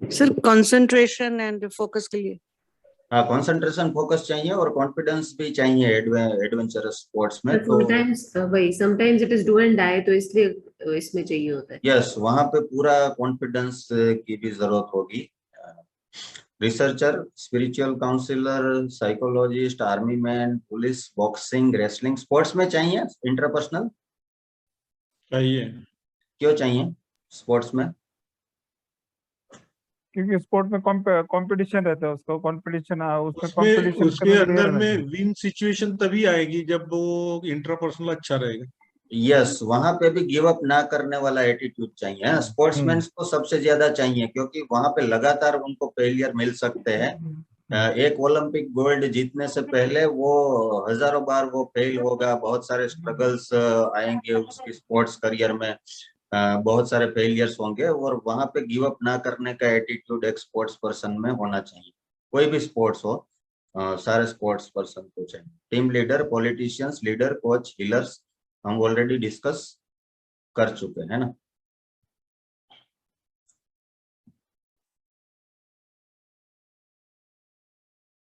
सर कंसंट्रेशन एंड फोकस के लिए। हाँ, कंसंट्रेशन फोकस चाहिए, और कॉन्फिडेंस भी चाहिए एडवेंचर स्पोर्ट्स में। तो sometimes it is do and die, तो इसलिए इसमें चाहिए होता है। यस, वहां पे पूरा कॉन्फिडेंस की भी जरूरत होगी। Researcher, spiritual counsellor, psychologist, army man, police, boxing, wrestling, sports में चाहिए इंटरपर्सनल? चाहिए। क्यों चाहिए स्पोर्ट्स में? क्योंकि स्पोर्ट में कंपटीशन रहता है, उसको कंपटीशन उसमें उसमें कंपटीशन उसके अंदर में विन सिचुएशन तभी आएगी जब वो इंट्रापर्सनल अच्छा रहेगा। यस, वहां पे भी गिव अप ना करने वाला एटीट्यूड चाहिए। स्पोर्ट्समैन को सबसे ज्यादा चाहिए, क्योंकि वहां पे लगातार उनको फेलियर मिल सकते हैं। एक ओलंपिक गोल्ड जीतने से पहले वो हजारों बार वो फेल होगा, बहुत सारे स्ट्रगल्स आएंगे उसकी स्पोर्ट्स करियर में, बहुत सारे फेलियर्स होंगे, और वहां पे गिव अप ना करने का एटीट्यूड एक स्पोर्ट्स पर्सन में होना चाहिए। कोई भी स्पोर्ट्स हो, सारे स्पोर्ट्स पर्सन को चाहिए। Team leader, politicians, leader, coach, healers, हम ऑलरेडी डिस्कस कर चुके हैं ना।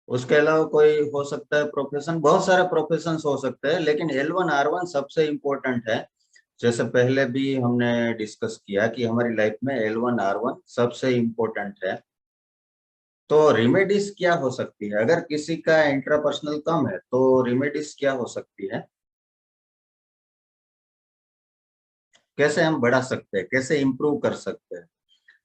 उसके अलावा कोई हो सकता है प्रोफेशन? बहुत सारे प्रोफेशन हो सकते हैं, लेकिन L1 R1 सबसे इम्पोर्टेंट है। जैसे पहले भी हमने डिस्कस किया कि हमारी लाइफ में L1 R1 सबसे इम्पोर्टेंट है। तो रिमेडीज क्या हो सकती है? अगर किसी का इंट्रापर्सनल कम है तो रिमेडीज क्या हो सकती है? कैसे हम बढ़ा सकते हैं, कैसे इम्प्रूव कर सकते हैं?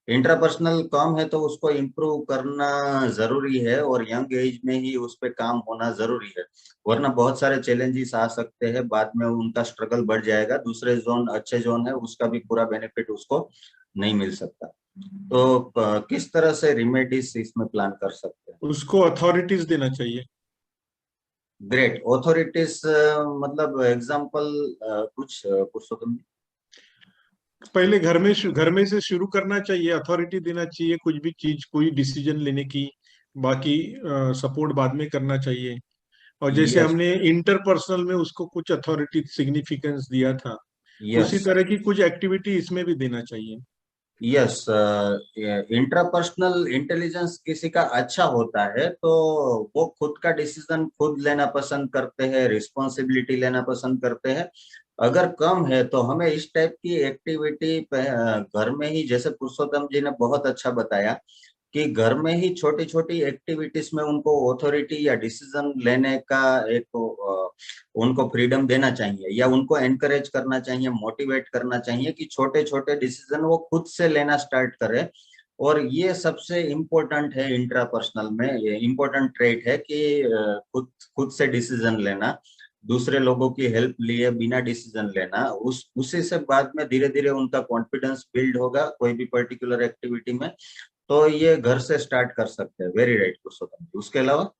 इंट्रापर्सनल कम है तो उसको इम्प्रूव करना जरूरी है, और यंग एज में ही उस पर काम होना जरूरी है, वरना बहुत सारे चैलेंजेस आ सकते हैं, बाद में उनका स्ट्रगल बढ़ जाएगा, दूसरे जोन अच्छे जोन है उसका भी पूरा बेनिफिट उसको नहीं मिल सकता। तो किस तरह से रिमेडीज इसमें प्लान कर सकते हैं? उसको अथॉरिटीज देना चाहिए। ग्रेट। ऑथोरिटीज मतलब एग्जाम्पल कुछ पुरुषोत्तम? पहले घर में से शुरू करना चाहिए, अथॉरिटी देना चाहिए कुछ भी चीज, कोई डिसीजन लेने की। बाकी सपोर्ट बाद में करना चाहिए। और जैसे यस, हमने इंटरपर्सनल में उसको कुछ अथॉरिटी सिग्निफिकेंस दिया था, उसी यस, तरह की कुछ एक्टिविटी इसमें भी देना चाहिए। यस। इंट्रापर्सनल इंटेलिजेंस किसी का अच्छा होता है तो वो खुद का डिसीजन खुद लेना पसंद करते हैं, रिस्पॉन्सिबिलिटी लेना पसंद करते हैं। अगर कम है तो हमें इस टाइप की एक्टिविटी घर में ही, जैसे पुरुषोत्तम जी ने बहुत अच्छा बताया कि घर में ही छोटी छोटी एक्टिविटीज में उनको ऑथोरिटी या डिसीजन लेने का एक उनको फ्रीडम देना चाहिए, या उनको एनकरेज करना चाहिए, मोटिवेट करना चाहिए कि छोटे छोटे डिसीजन वो खुद से लेना स्टार्ट करे। और ये सबसे इम्पोर्टेंट है इंट्रापर्सनल में, ये इम्पोर्टेंट ट्रेट है कि खुद खुद से डिसीजन लेना, दूसरे लोगों की हेल्प लिए बिना डिसीजन लेना। उसी से बाद में धीरे धीरे उनका कॉन्फिडेंस बिल्ड होगा कोई भी पर्टिकुलर एक्टिविटी में। तो ये घर से स्टार्ट कर सकते हैं। वेरी राइट पुरुषोत्तम जी। उसके अलावा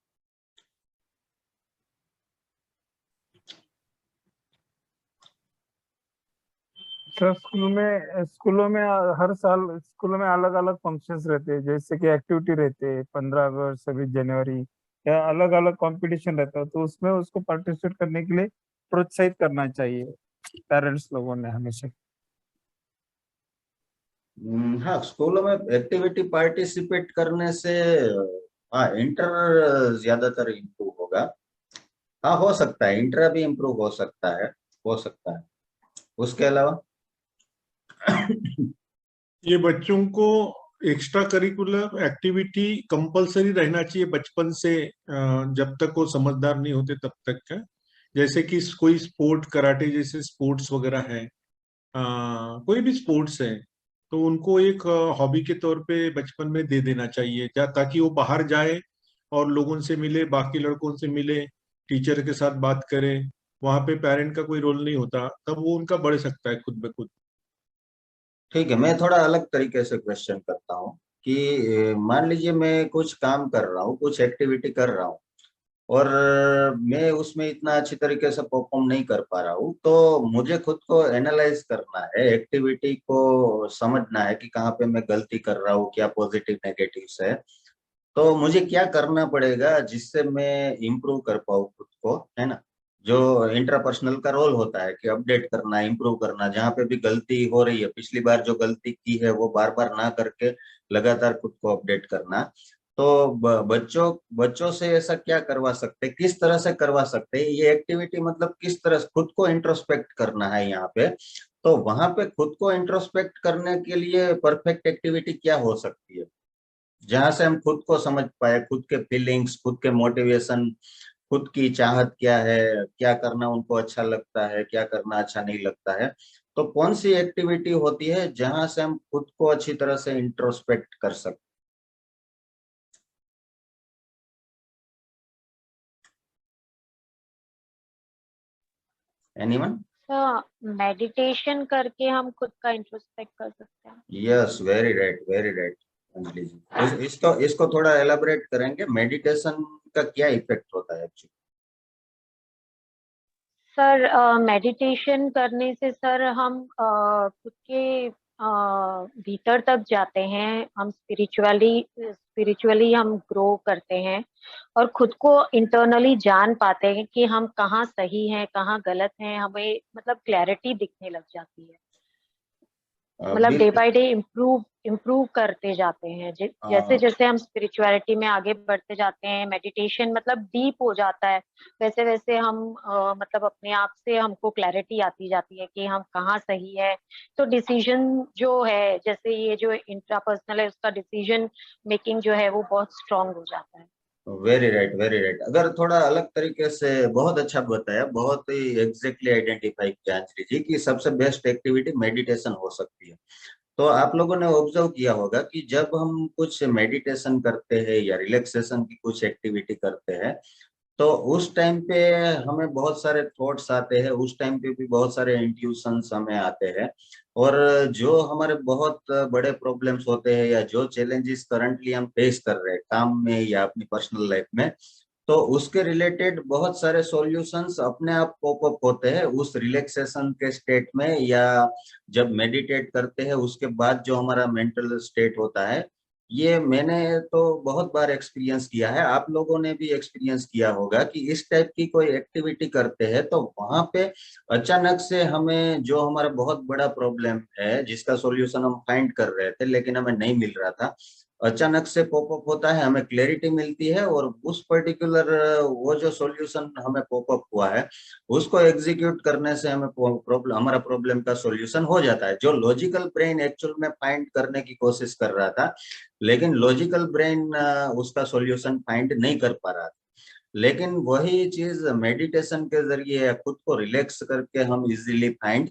सर स्कूलों में हर साल स्कूलों में अलग अलग फंक्शंस रहते हैं, जैसे कि एक्टिविटी रहते हैं 15 अगस्त 26 जनवरी, या अलग अलग कंपटीशन रहता है, तो उसमें उसको पार्टिसिपेट करने के लिए प्रोत्साहित करना चाहिए पेरेंट्स लोगों ने हमेशा। हाँ, स्कूलों में एक्टिविटी पार्टिसिपेट करने से हाँ इंटर ज्यादातर इम्प्रूव होगा। हाँ, हो सकता है इंटर भी इम्प्रूव हो सकता है, हो सकता है। उसके अलावा ये बच्चों को एक्स्ट्रा करिकुलर एक्टिविटी कंपलसरी रहना चाहिए बचपन से, जब तक वो समझदार नहीं होते तब तक का। जैसे कि कोई स्पोर्ट, कराटे जैसे स्पोर्ट्स वगैरह है, कोई भी स्पोर्ट्स है, तो उनको एक हॉबी के तौर पे बचपन में दे देना चाहिए, ताकि वो बाहर जाए और लोगों से मिले, बाकी लड़कों से मिले, टीचर के साथ बात करे। वहां पे पेरेंट का कोई रोल नहीं होता, तब वो उनका बढ़ सकता है खुद ब खुद। ठीक है, मैं थोड़ा अलग तरीके से क्वेश्चन करता हूँ कि मान लीजिए मैं कुछ काम कर रहा हूँ, कुछ एक्टिविटी कर रहा हूँ, और मैं उसमें इतना अच्छी तरीके से परफॉर्म नहीं कर पा रहा हूँ, तो मुझे खुद को एनालाइज करना है, एक्टिविटी को समझना है कि कहाँ पे मैं गलती कर रहा हूँ, क्या पॉजिटिव नेगेटिव्स है। तो मुझे क्या करना पड़ेगा जिससे मैं इम्प्रूव कर पाऊँ खुद को, है ना। जो इंट्रापर्सनल का रोल होता है कि अपडेट करना, इम्प्रूव करना, जहाँ पे भी गलती हो रही है, पिछली बार जो गलती की है वो बार बार ना करके लगातार खुद को अपडेट करना। तो बच्चों बच्चों से ऐसा क्या करवा सकते, किस तरह से करवा सकते हैं ये एक्टिविटी, मतलब किस तरह से खुद को इंट्रोस्पेक्ट करना है यहाँ पे। तो वहां पे खुद को इंट्रोस्पेक्ट करने के लिए परफेक्ट एक्टिविटी क्या हो सकती है, जहां से हम खुद को समझ पाए, खुद के फीलिंग्स, खुद के मोटिवेशन, खुद की चाहत क्या है, क्या करना उनको अच्छा लगता है, क्या करना अच्छा नहीं लगता है। तो कौन सी एक्टिविटी होती है जहां से हम खुद को अच्छी तरह से इंट्रोस्पेक्ट कर सकते। एनीवन? मेडिटेशन करके हम खुद का इंट्रोस्पेक्ट कर सकते हैं। Yes, very right, very right Anjali ji. इसको इसको थोड़ा एलाबोरेट करेंगे, मेडिटेशन का क्या इफेक्ट होता है एक्चुअली? सर मेडिटेशन करने से सर हम खुद के भीतर तक जाते हैं, हम स्पिरिचुअली हम ग्रो करते हैं और खुद को इंटरनली जान पाते हैं कि हम कहाँ सही हैं, कहाँ गलत हैं, हमें मतलब क्लैरिटी दिखने लग जाती है। मतलब डे बिल्कुल। बाय डे इम्प्रूव करते जाते हैं। जैसे जैसे हम स्पिरिचुअलिटी में आगे बढ़ते जाते हैं, मेडिटेशन मतलब डीप हो जाता है, वैसे वैसे हम मतलब अपने आप से हमको क्लैरिटी आती जाती है कि हम कहाँ सही है। तो डिसीजन जो है, जैसे ये जो इंट्रापर्सनल है, उसका डिसीजन मेकिंग जो है वो बहुत स्ट्रांग हो जाता है। Very right, very right. अगर थोड़ा अलग तरीके से, बहुत अच्छा बताया, बहुत ही एग्जैक्टली आइडेंटिफाई किया अंजलि जी कि सबसे बेस्ट एक्टिविटी मेडिटेशन हो सकती है। तो आप लोगों ने ऑब्जर्व किया होगा कि जब हम कुछ मेडिटेशन करते हैं या रिलैक्सेशन की कुछ एक्टिविटी करते हैं, तो उस टाइम पे हमें बहुत सारे थॉट्स आते हैं, उस टाइम पे भी बहुत सारे इंट्यूशंस हमें आते हैं। और जो हमारे बहुत बड़े प्रॉब्लम्स होते हैं या जो चैलेंजेस करंटली हम फेस कर रहे हैं काम में या अपनी पर्सनल लाइफ में, तो उसके रिलेटेड बहुत सारे सॉल्यूशंस अपने आप पॉपअप होते हैं उस रिलैक्सेशन के स्टेट में, या जब मेडिटेट करते हैं उसके बाद जो हमारा मेंटल स्टेट होता है। ये मैंने तो बहुत बार एक्सपीरियंस किया है, आप लोगों ने भी एक्सपीरियंस किया होगा कि इस टाइप की कोई एक्टिविटी करते हैं तो वहां पे अचानक से हमें जो हमारा बहुत बड़ा प्रॉब्लम है जिसका सॉल्यूशन हम फाइंड कर रहे थे लेकिन हमें नहीं मिल रहा था, अचानक से पॉपअप होता है, हमें क्लैरिटी मिलती है और उस पर्टिकुलर वो जो सॉल्यूशन हमें पॉपअप हुआ है उसको एग्जीक्यूट करने से हमें हमारा प्रॉब्लम का सॉल्यूशन हो जाता है। जो लॉजिकल ब्रेन एक्चुअल में फाइंड करने की कोशिश कर रहा था लेकिन लॉजिकल ब्रेन उसका सॉल्यूशन फाइंड नहीं कर पा रहा था। लेकिन वही चीज मेडिटेशन के जरिए खुद को रिलैक्स करके हम इजीली फाइंड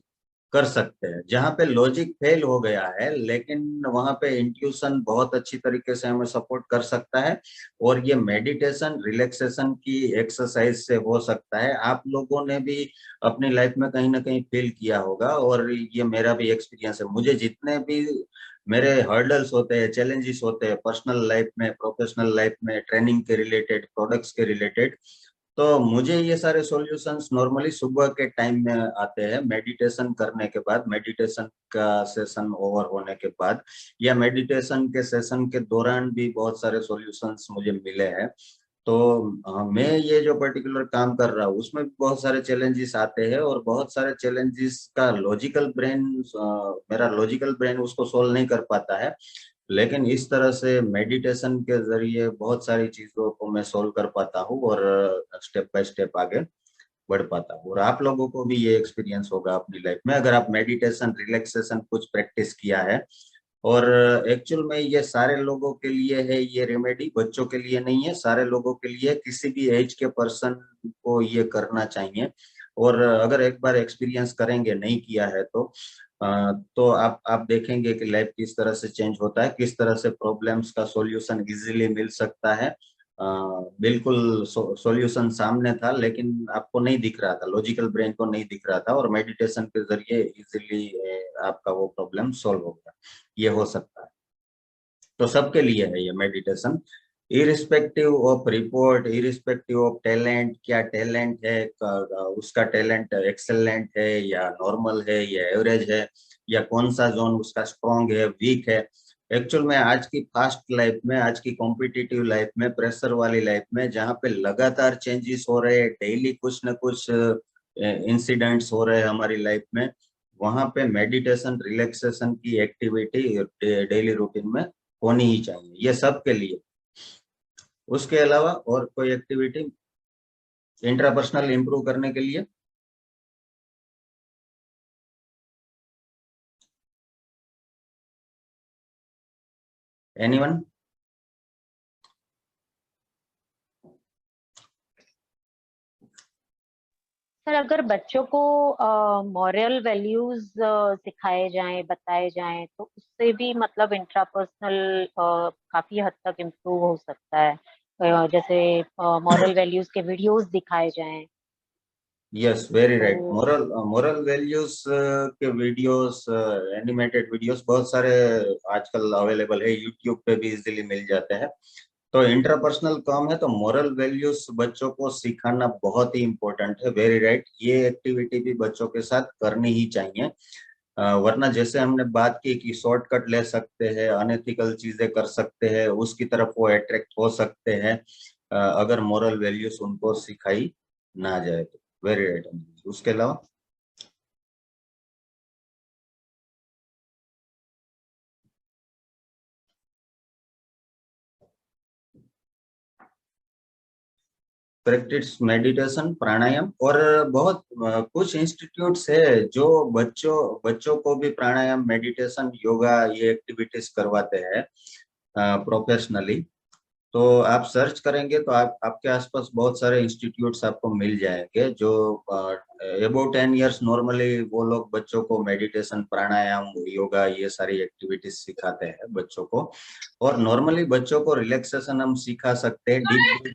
कर सकते हैं। जहाँ पे लॉजिक फेल हो गया है लेकिन वहां पे इंट्यूशन बहुत अच्छी तरीके से हमें सपोर्ट कर सकता है, और ये मेडिटेशन रिलैक्सेशन की एक्सरसाइज से हो सकता है। आप लोगों ने भी अपनी लाइफ में कहीं ना कहीं फील किया होगा और ये मेरा भी एक्सपीरियंस है। मुझे जितने भी मेरे हर्डल्स होते हैं, चैलेंजेस होते हैं पर्सनल लाइफ में, प्रोफेशनल लाइफ में, ट्रेनिंग के रिलेटेड, प्रोडक्ट्स के रिलेटेड, तो मुझे ये सारे सॉल्यूशंस नॉर्मली सुबह के टाइम में आते हैं मेडिटेशन करने के बाद, मेडिटेशन का सेशन ओवर होने के बाद, या मेडिटेशन के सेशन के दौरान भी बहुत सारे सॉल्यूशंस मुझे मिले हैं। तो मैं ये जो पर्टिकुलर काम कर रहा हूँ उसमें भी बहुत सारे चैलेंजेस आते हैं और बहुत सारे चैलेंजेस का लॉजिकल ब्रेन, मेरा लॉजिकल ब्रेन उसको सोल्व नहीं कर पाता है, लेकिन इस तरह से मेडिटेशन के जरिए बहुत सारी चीजों को मैं सोल्व कर पाता हूँ और स्टेप बाय स्टेप आगे बढ़ पाता हूँ। और आप लोगों को भी ये एक्सपीरियंस होगा अपनी लाइफ में अगर आप मेडिटेशन रिलैक्सेशन कुछ प्रैक्टिस किया है। और एक्चुअल में ये सारे लोगों के लिए है, ये रेमेडी बच्चों के लिए नहीं है, सारे लोगों के लिए, किसी भी एज के पर्सन को ये करना चाहिए। और अगर एक बार एक्सपीरियंस करेंगे, नहीं किया है तो आप देखेंगे कि लाइफ किस तरह से चेंज होता है, किस तरह से प्रॉब्लम्स का सॉल्यूशन इजीली मिल सकता है। बिल्कुल सॉल्यूशन सामने था लेकिन आपको नहीं दिख रहा था, लॉजिकल ब्रेन को नहीं दिख रहा था, और मेडिटेशन के जरिए इजीली आपका वो प्रॉब्लम सॉल्व हो गया। ये हो सकता है। तो सबके लिए है ये meditation, irrespective of report, irrespective of talent, क्या टैलेंट है, उसका टैलेंट एक्सेलेंट है या नॉर्मल है या एवरेज है, या कौन सा जोन उसका स्ट्रॉन्ग है, वीक है। एक्चुअल में आज की फास्ट लाइफ में, आज की कॉम्पिटिटिव लाइफ में, प्रेशर वाली लाइफ में, जहाँ पे लगातार चेंजेस हो रहे हैं, डेली कुछ न कुछ इंसिडेंट्स हो रहे हैं हमारी लाइफ में, वहां पे मेडिटेशन रिलैक्सेशन की एक्टिविटी डेली रूटीन में होनी ही चाहिए, ये सबके लिए। उसके अलावा और कोई एक्टिविटी इंट्रापर्सनल इंप्रूव करने के लिए? एनीवन? सर, अगर बच्चों को मॉरल वैल्यूज सिखाए जाएं, बताए जाएं, तो उससे भी मतलब इंट्रापर्सनल काफी हद तक इम्प्रूव हो सकता है। जैसे मॉरल वैल्यूज के वीडियोस दिखाए जाएं। Yes, very right. तो मोरल वैल्यूज के वीडियोस, एनिमेटेड वीडियोस बहुत सारे आजकल अवेलेबल है, यूट्यूब पे भी इजीली मिल जाते हैं। तो इंटरपर्सनल काम है तो मोरल वैल्यूज बच्चों को सिखाना बहुत ही इम्पोर्टेंट है। वेरी राइट, ये एक्टिविटी भी बच्चों के साथ करनी ही चाहिए। वरना जैसे हमने बात की कि शॉर्टकट ले सकते हैं, अनएथिकल चीजें कर सकते हैं, उसकी तरफ वो अट्रैक्ट हो सकते हैं अगर मोरल वैल्यूज उनको सिखाई ना जाए तो। Very right. उसके अलावा प्रैक्टिस मेडिटेशन, प्राणायाम, और बहुत कुछ इंस्टीट्यूट्स है जो बच्चों को भी प्राणायाम, मेडिटेशन, योगा, ये एक्टिविटीज करवाते हैं प्रोफेशनली। तो आप सर्च करेंगे तो आपके आसपास बहुत सारे इंस्टीट्यूट्स आपको मिल जाएंगे जो अबाउट 10 इयर्स नॉर्मली वो लोग बच्चों को मेडिटेशन, प्राणायाम, योगा, ये सारी एक्टिविटीज सिखाते हैं बच्चों को। और नॉर्मली बच्चों को रिलैक्सेशन हम सिखा सकते हैं, डीप,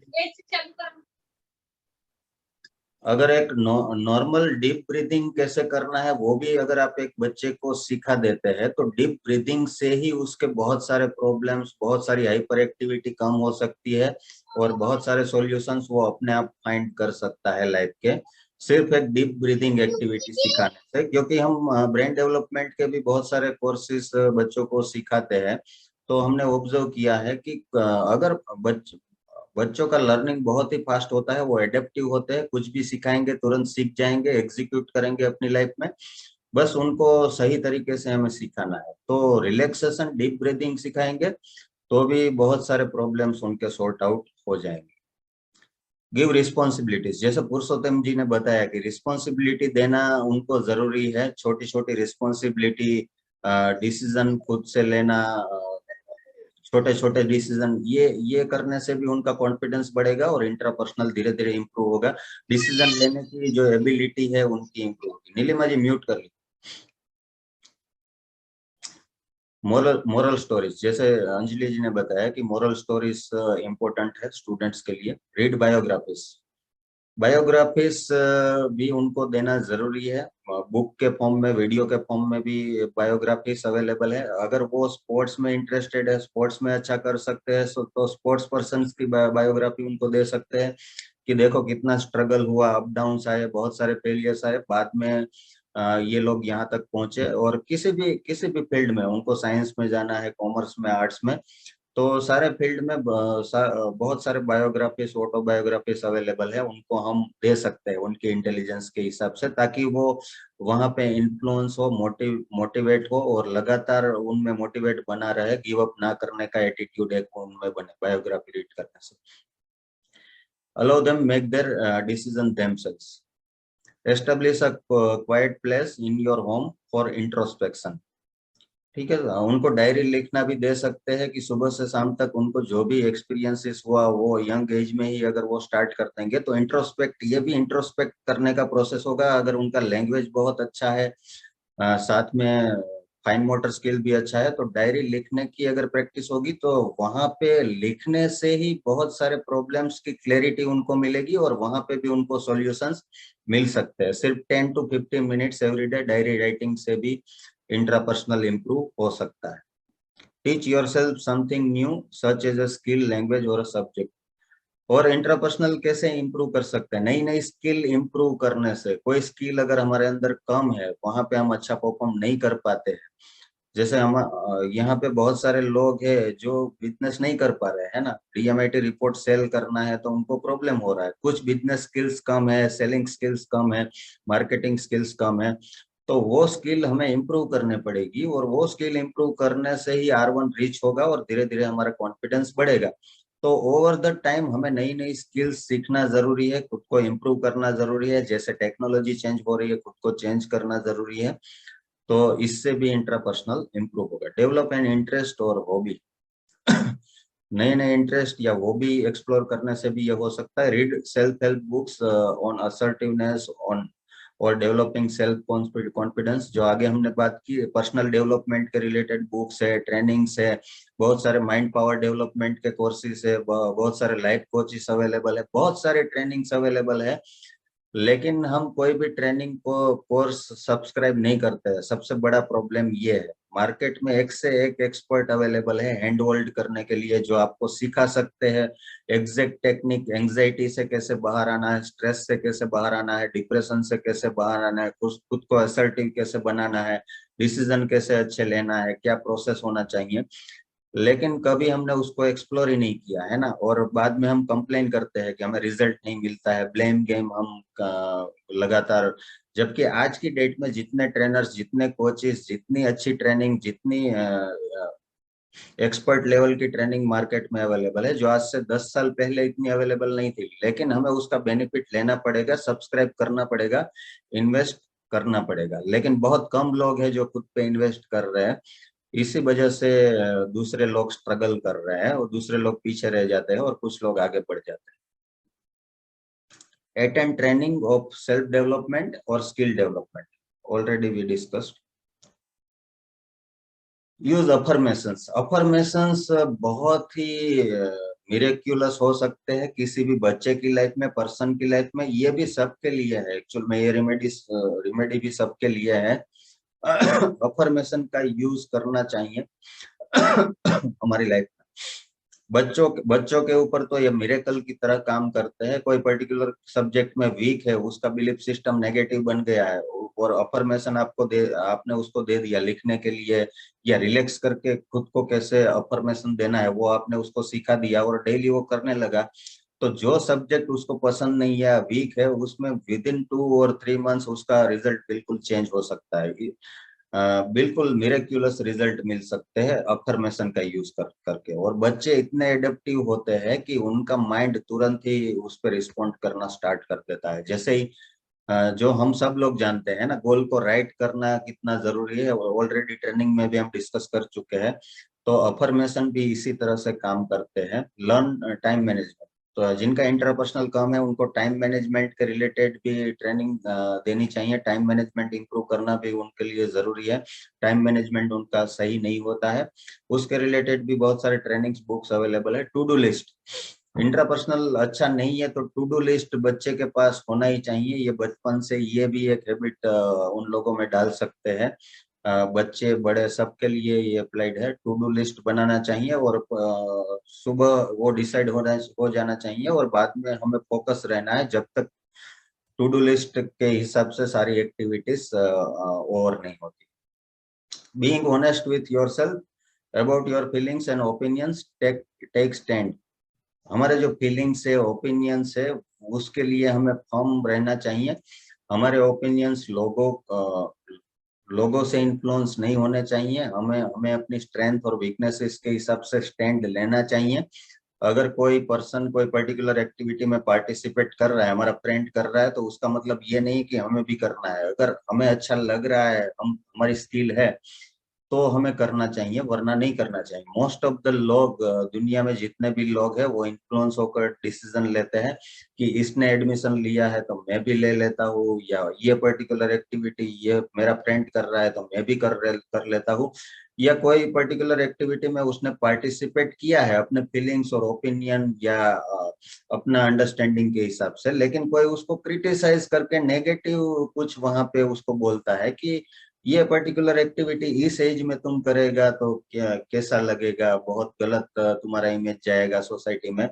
अगर एक नॉर्मल डीप ब्रीदिंग कैसे करना है वो भी अगर आप एक बच्चे को सिखा देते हैं तो डीप ब्रीदिंग से ही उसके बहुत सारे प्रॉब्लम्स, बहुत सारी हाइपर एक्टिविटी कम हो सकती है और बहुत सारे सॉल्यूशंस वो अपने आप फाइंड कर सकता है लाइफ के, सिर्फ एक डीप ब्रीदिंग एक्टिविटी सिखाने से। क्योंकि हम ब्रेन डेवलपमेंट के भी बहुत सारे कोर्सेज बच्चों को सिखाते हैं, तो हमने ऑब्जर्व किया है कि अगर बच्चों का लर्निंग बहुत ही फास्ट होता है, वो एडेप्टिव होते हैं, कुछ भी सिखाएंगे तुरंत सीख जाएंगे, एग्जीक्यूट करेंगे अपनी लाइफ में, बस उनको सही तरीके से हमें सिखाना है। तो रिलैक्सेशन, डीप ब्रीदिंग सिखाएंगे तो भी बहुत सारे प्रॉब्लम्स उनके सॉर्ट आउट हो जाएंगे। गिव रिस्पॉन्सिबिलिटीज, जैसे पुरुषोत्तम जी ने बताया कि रिस्पॉन्सिबिलिटी देना उनको जरूरी है, छोटी छोटी रिस्पॉन्सिबिलिटी, डिसीजन खुद से लेना, छोटे छोटे डिसीजन, ये करने से भी उनका कॉन्फिडेंस बढ़ेगा और इंट्रापर्सनल धीरे धीरे इंप्रूव होगा। डिसीजन लेने की जो एबिलिटी है उनकी इंप्रूव होगी। नीलिमा जी म्यूट कर ली। मोरल स्टोरीज, जैसे अंजलि जी ने बताया कि मोरल स्टोरीज इम्पोर्टेंट है स्टूडेंट्स के लिए। रीड बायोग्राफीज, बायोग्राफीज भी उनको देना जरूरी है, बुक के फॉर्म में, वीडियो के फॉर्म में भी बायोग्राफीज अवेलेबल है। अगर वो स्पोर्ट्स में इंटरेस्टेड है, स्पोर्ट्स में अच्छा कर सकते हैं, तो स्पोर्ट्स पर्सन की बायोग्राफी उनको दे सकते हैं कि देखो कितना स्ट्रगल हुआ, अप डाउन आए, बहुत सारे फेलियर्स आए, बाद में ये लोग यहाँ तक पहुंचे। और किसी भी फील्ड में, उनको साइंस में जाना है, कॉमर्स में, आर्ट्स में, तो सारे फील्ड में बहुत सारे बायोग्राफीज, ऑटोबायोग्राफीज अवेलेबल है, उनको हम दे सकते हैं उनके इंटेलिजेंस के हिसाब से, ताकि वो वहां पे इन्फ्लुएंस हो, मोटिवेट हो और लगातार उनमें मोटिवेट बना रहे, गिव अप ना करने का एटीट्यूड एक उनमें बने बायोग्राफी रीड करने से। Allow them make their decision themselves, establish a quite place in your home for introspection. ठीक है, उनको डायरी लिखना भी दे सकते हैं कि सुबह से शाम तक उनको जो भी एक्सपीरियंसेस हुआ वो यंग एज में ही अगर वो स्टार्ट कर देंगे तो इंट्रोस्पेक्ट, ये भी इंट्रोस्पेक्ट करने का प्रोसेस होगा। अगर उनका लैंग्वेज बहुत अच्छा है, साथ में फाइन मोटर स्किल भी अच्छा है, तो डायरी लिखने की अगर प्रैक्टिस होगी तो वहां पे लिखने से ही बहुत सारे प्रॉब्लम्स की क्लैरिटी उनको मिलेगी और वहां पे भी उनको सॉल्यूशंस मिल सकते हैं। सिर्फ 10 to 15 minutes every day diary writing से भी इंट्रापर्सनल इंप्रूव हो सकता है। Teach yourself something new such as a skill, language और अ सब्जेक्ट। और इंट्रापर्सनल कैसे इंप्रूव कर सकते हैं? नई नई स्किल इंप्रूव करने से। कोई स्किल अगर हमारे अंदर कम है, वहां पे हम अच्छा परफॉर्म नहीं कर पाते हैं, जैसे हम यहाँ पे बहुत सारे लोग हैं जो बिजनेस नहीं कर पा रहे हैं ना, डीएमआईटी रिपोर्ट सेल करना है तो उनको प्रॉब्लम हो रहा है, कुछ बिजनेस स्किल्स कम है, सेलिंग स्किल्स कम है, मार्केटिंग स्किल्स कम है, तो वो स्किल हमें इम्प्रूव करने पड़ेगी और वो स्किल इम्प्रूव करने से ही R1 रीच होगा और धीरे धीरे हमारा कॉन्फिडेंस बढ़ेगा। तो ओवर द टाइम हमें नई नई स्किल्स सीखना जरूरी है, खुद को इम्प्रूव करना जरूरी है, जैसे टेक्नोलॉजी चेंज हो रही है खुद को चेंज करना जरूरी है, तो इससे भी इंट्रापर्सनल इंप्रूव होगा। डेवलप एन इंटरेस्ट और हॉबी, नए नए इंटरेस्ट या हॉबी एक्सप्लोर करने से भी ये हो सकता है। Read self help books on assertiveness on और डेवलपिंग सेल्फ कॉन्फिडेंस, जो आगे हमने बात की, पर्सनल डेवलपमेंट के रिलेटेड बुक्स है, ट्रेनिंग्स है, बहुत सारे माइंड पावर डेवलपमेंट के कोर्सेज है, बहुत सारे लाइफ कोचेस अवेलेबल है, बहुत सारे ट्रेनिंग्स अवेलेबल है, लेकिन हम कोई भी ट्रेनिंग को कोर्स सब्सक्राइब नहीं करते हैं। सबसे बड़ा प्रॉब्लम ये है, मार्केट में एक से एक एक्सपर्ट अवेलेबल है हैंड होल्ड करने के लिए, जो आपको सिखा सकते हैं एग्जैक्ट टेक्निक, एंजाइटी से कैसे बाहर आना है, स्ट्रेस से कैसे बाहर आना है, डिप्रेशन से कैसे बाहर आना है, खुद को असर्टिव कैसे बनाना है, डिसीजन कैसे अच्छे लेना है, क्या प्रोसेस होना चाहिए, लेकिन कभी हमने उसको एक्सप्लोर ही नहीं किया है ना। और बाद में हम कंप्लेन करते हैं कि हमें रिजल्ट नहीं मिलता है, ब्लेम गेम हम लगातार, जबकि आज की डेट में जितने ट्रेनर्स, जितने कोचेस, जितनी अच्छी ट्रेनिंग, जितनी एक्सपर्ट लेवल की ट्रेनिंग मार्केट में अवेलेबल है, जो आज से 10 साल पहले इतनी अवेलेबल नहीं थी, लेकिन हमें उसका बेनिफिट लेना पड़ेगा, सब्सक्राइब करना पड़ेगा, इन्वेस्ट करना पड़ेगा। लेकिन बहुत कम लोग हैं जो खुद पे इन्वेस्ट कर रहे हैं, इसी वजह से दूसरे लोग स्ट्रगल कर रहे हैं और दूसरे लोग पीछे रह जाते हैं और कुछ लोग आगे बढ़ जाते हैं। Attend training of self development और skill development, already we discussed. Use affirmations, affirmations बहुत ही मिरेक्युलस हो सकते हैं किसी भी बच्चे की लाइफ में, पर्सन की लाइफ में, ये भी सबके लिए है एक्चुअल में, ये रेमेडी भी सबके लिए है। अफर्मेशन का यूज करना चाहिए हमारी लाइफ में। बच्चों के ऊपर तो ये मिरेकल की तरह काम करते हैं। कोई पर्टिकुलर सब्जेक्ट में वीक है, उसका बिलीफ सिस्टम नेगेटिव बन गया है, और अफर्मेशन आपने उसको दे दिया लिखने के लिए, या रिलैक्स करके खुद को कैसे अफर्मेशन देना है वो आपने उसको सिखा दिया, और डेली वो करने लगा, तो जो सब्जेक्ट उसको पसंद नहीं है, वीक है, उसमें विद इन 2 और 3 मंथ्स उसका रिजल्ट बिल्कुल चेंज हो सकता है। बिल्कुल मिरेक्युलस रिजल्ट मिल सकते हैं अफर्मेशन का यूज करके। और बच्चे इतने एडेप्टिव होते हैं कि उनका माइंड तुरंत ही उस पर रिस्पॉन्ड करना स्टार्ट कर देता है। जैसे ही जो हम सब लोग जानते हैं ना, गोल को राइट करना कितना जरूरी है, ऑलरेडी ट्रेनिंग में भी हम डिस्कस कर चुके हैं। तो अफर्मेशन भी इसी तरह से काम करते हैं। लर्न टाइम मैनेजमेंट, तो जिनका इंटरपर्सनल काम है उनको टाइम मैनेजमेंट के रिलेटेड भी ट्रेनिंग देनी चाहिए। टाइम मैनेजमेंट इंप्रूव करना भी उनके लिए जरूरी है। टाइम मैनेजमेंट उनका सही नहीं होता है, उसके रिलेटेड भी बहुत सारे ट्रेनिंग्स बुक्स अवेलेबल है। टू डू लिस्ट, इंट्रापर्सनल अच्छा नहीं है तो टू डू लिस्ट बच्चे के पास होना ही चाहिए। ये बचपन से ये भी एक हैबिट उन लोगों में डाल सकते हैं। बच्चे बड़े सबके लिए ये अप्लाइड है। टू डू लिस्ट बनाना चाहिए, और सुबह वो डिसाइड हो जाना चाहिए, और बाद में हमें फोकस रहना है जब तक टू डू लिस्ट के हिसाब से सारी एक्टिविटीज ओवर नहीं होती। Being honest with yourself about your feelings and opinions, take stand. हमारे जो फीलिंग्स है, ओपिनियंस है, उसके लिए हमें फर्म रहना चाहिए। हमारे ओपिनियंस लोगों से इन्फ्लुएंस नहीं होने चाहिए। हमें हमें अपनी स्ट्रेंथ और वीकनेसेस के हिसाब से स्टैंड लेना चाहिए। अगर कोई पर्सन कोई पर्टिकुलर एक्टिविटी में पार्टिसिपेट कर रहा है, हमारा फ्रेंड कर रहा है, तो उसका मतलब ये नहीं कि हमें भी करना है। अगर हमें अच्छा लग रहा है, हमारी स्किल है, तो हमें करना चाहिए, वरना नहीं करना चाहिए। मोस्ट ऑफ द लोग, दुनिया में जितने भी लोग हैं, वो इन्फ्लुएंस होकर डिसीजन लेते हैं कि इसने एडमिशन लिया है तो मैं भी ले लेता हूँ, या ये पर्टिकुलर एक्टिविटी ये मेरा फ्रेंड कर रहा है तो मैं भी कर लेता हूँ, या कोई पर्टिकुलर एक्टिविटी में उसने पार्टिसिपेट किया है अपने फीलिंग्स और ओपिनियन या अपना अंडरस्टैंडिंग के हिसाब से, लेकिन कोई उसको क्रिटिसाइज करके नेगेटिव कुछ वहां पे उसको बोलता है कि ये पर्टिकुलर एक्टिविटी इस एज में तुम करेगा तो क्या कैसा लगेगा, बहुत गलत तुम्हारा इमेज जाएगा सोसाइटी में।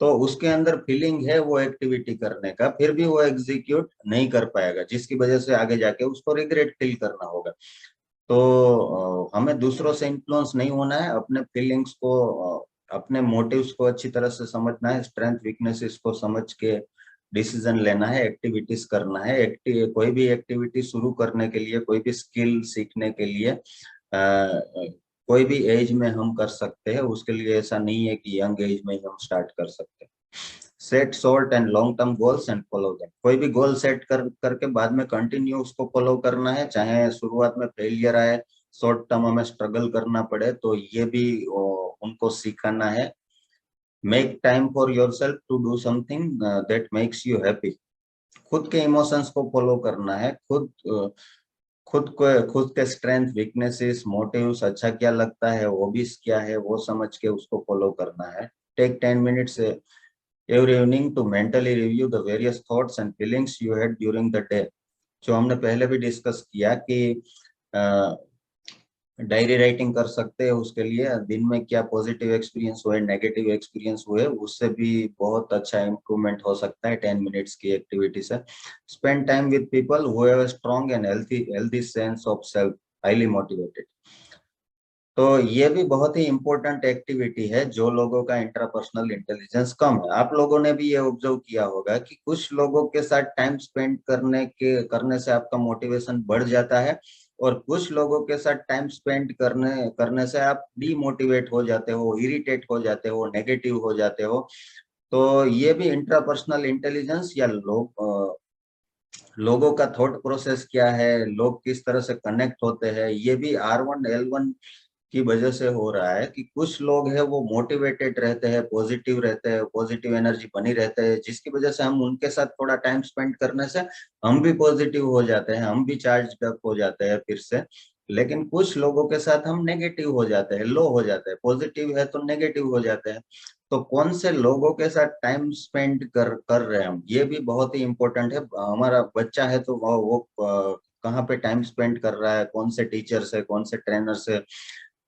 तो उसके अंदर फीलिंग है वो एक्टिविटी करने का, फिर भी वो एग्जीक्यूट नहीं कर पाएगा, जिसकी वजह से आगे जाके उसको रिग्रेट फील करना होगा। तो हमें दूसरों से इन्फ्लुएंस नहीं होना है। अपने फीलिंग्स को, अपने मोटिव्स को अच्छी तरह से समझना है, स्ट्रेंथ वीकनेसेस को समझ के डिसीजन लेना है, एक्टिविटीज करना है। कोई भी एक्टिविटी शुरू करने के लिए, कोई भी स्किल सीखने के लिए कोई भी एज में हम कर सकते हैं। उसके लिए ऐसा नहीं है कि यंग एज में ही हम स्टार्ट कर सकते हैं। Set short and long term goals and follow them. कोई भी गोल सेट करके बाद में कंटिन्यू उसको फॉलो करना है, चाहे शुरुआत में फेलियर आए, शॉर्ट टर्म हमें स्ट्रगल करना पड़े, तो ये भी उनको सिखाना है। Make time for yourself to do something that makes you happy. खुद के इमोशंस को फॉलो करना है, खुद के स्ट्रेंथ वीकनेसेस मोटिव्स, अच्छा क्या लगता है, हॉबीज क्या है, वो समझ के उसको फॉलो करना है। Take 10 minutes every evening to mentally review the various thoughts and feelings you had during the day। जो हमने पहले भी डिस्कस किया कि डायरी राइटिंग कर सकते हैं, उसके लिए दिन में क्या पॉजिटिव एक्सपीरियंस हुए, नेगेटिव एक्सपीरियंस हुए, उससे भी बहुत अच्छा इम्प्रूवमेंट हो सकता है 10 minutes की एक्टिविटी से। Spend time with people who have a strong and healthy sense of self, highly motivated. तो ये भी बहुत ही इम्पोर्टेंट एक्टिविटी है। जो लोगों का इंट्रापर्सनल इंटेलिजेंस कम है, आप लोगों ने भी ये ऑब्जर्व किया होगा कि कुछ लोगों के साथ टाइम स्पेंड करने से आपका मोटिवेशन बढ़ जाता है, और कुछ लोगों के साथ टाइम स्पेंड करने से आप डीमोटिवेट हो जाते हो, इरिटेट हो जाते हो, नेगेटिव हो जाते हो। तो ये भी इंट्रापर्सनल इंटेलिजेंस या लोगों का थॉट प्रोसेस क्या है, लोग किस तरह से कनेक्ट होते हैं, ये भी R1L1 की वजह से हो रहा है कि कुछ लोग हैं वो मोटिवेटेड रहते हैं, पॉजिटिव रहते हैं, पॉजिटिव एनर्जी बनी रहते हैं, जिसकी वजह से हम उनके साथ थोड़ा टाइम स्पेंड करने से हम भी पॉजिटिव हो जाते हैं, हम भी चार्ज अप हो जाते हैं फिर से। लेकिन कुछ लोगों के साथ हम नेगेटिव हो जाते हैं, लो हो जाते हैं, पॉजिटिव है तो नेगेटिव हो जाते हैं। तो कौन से लोगों के साथ टाइम स्पेंड कर रहे हैं हम, ये भी बहुत ही इम्पोर्टेंट है। हमारा बच्चा है तो वो कहाँ पे टाइम स्पेंड कर रहा है, कौन से टीचर से, कौन से ट्रेनर से,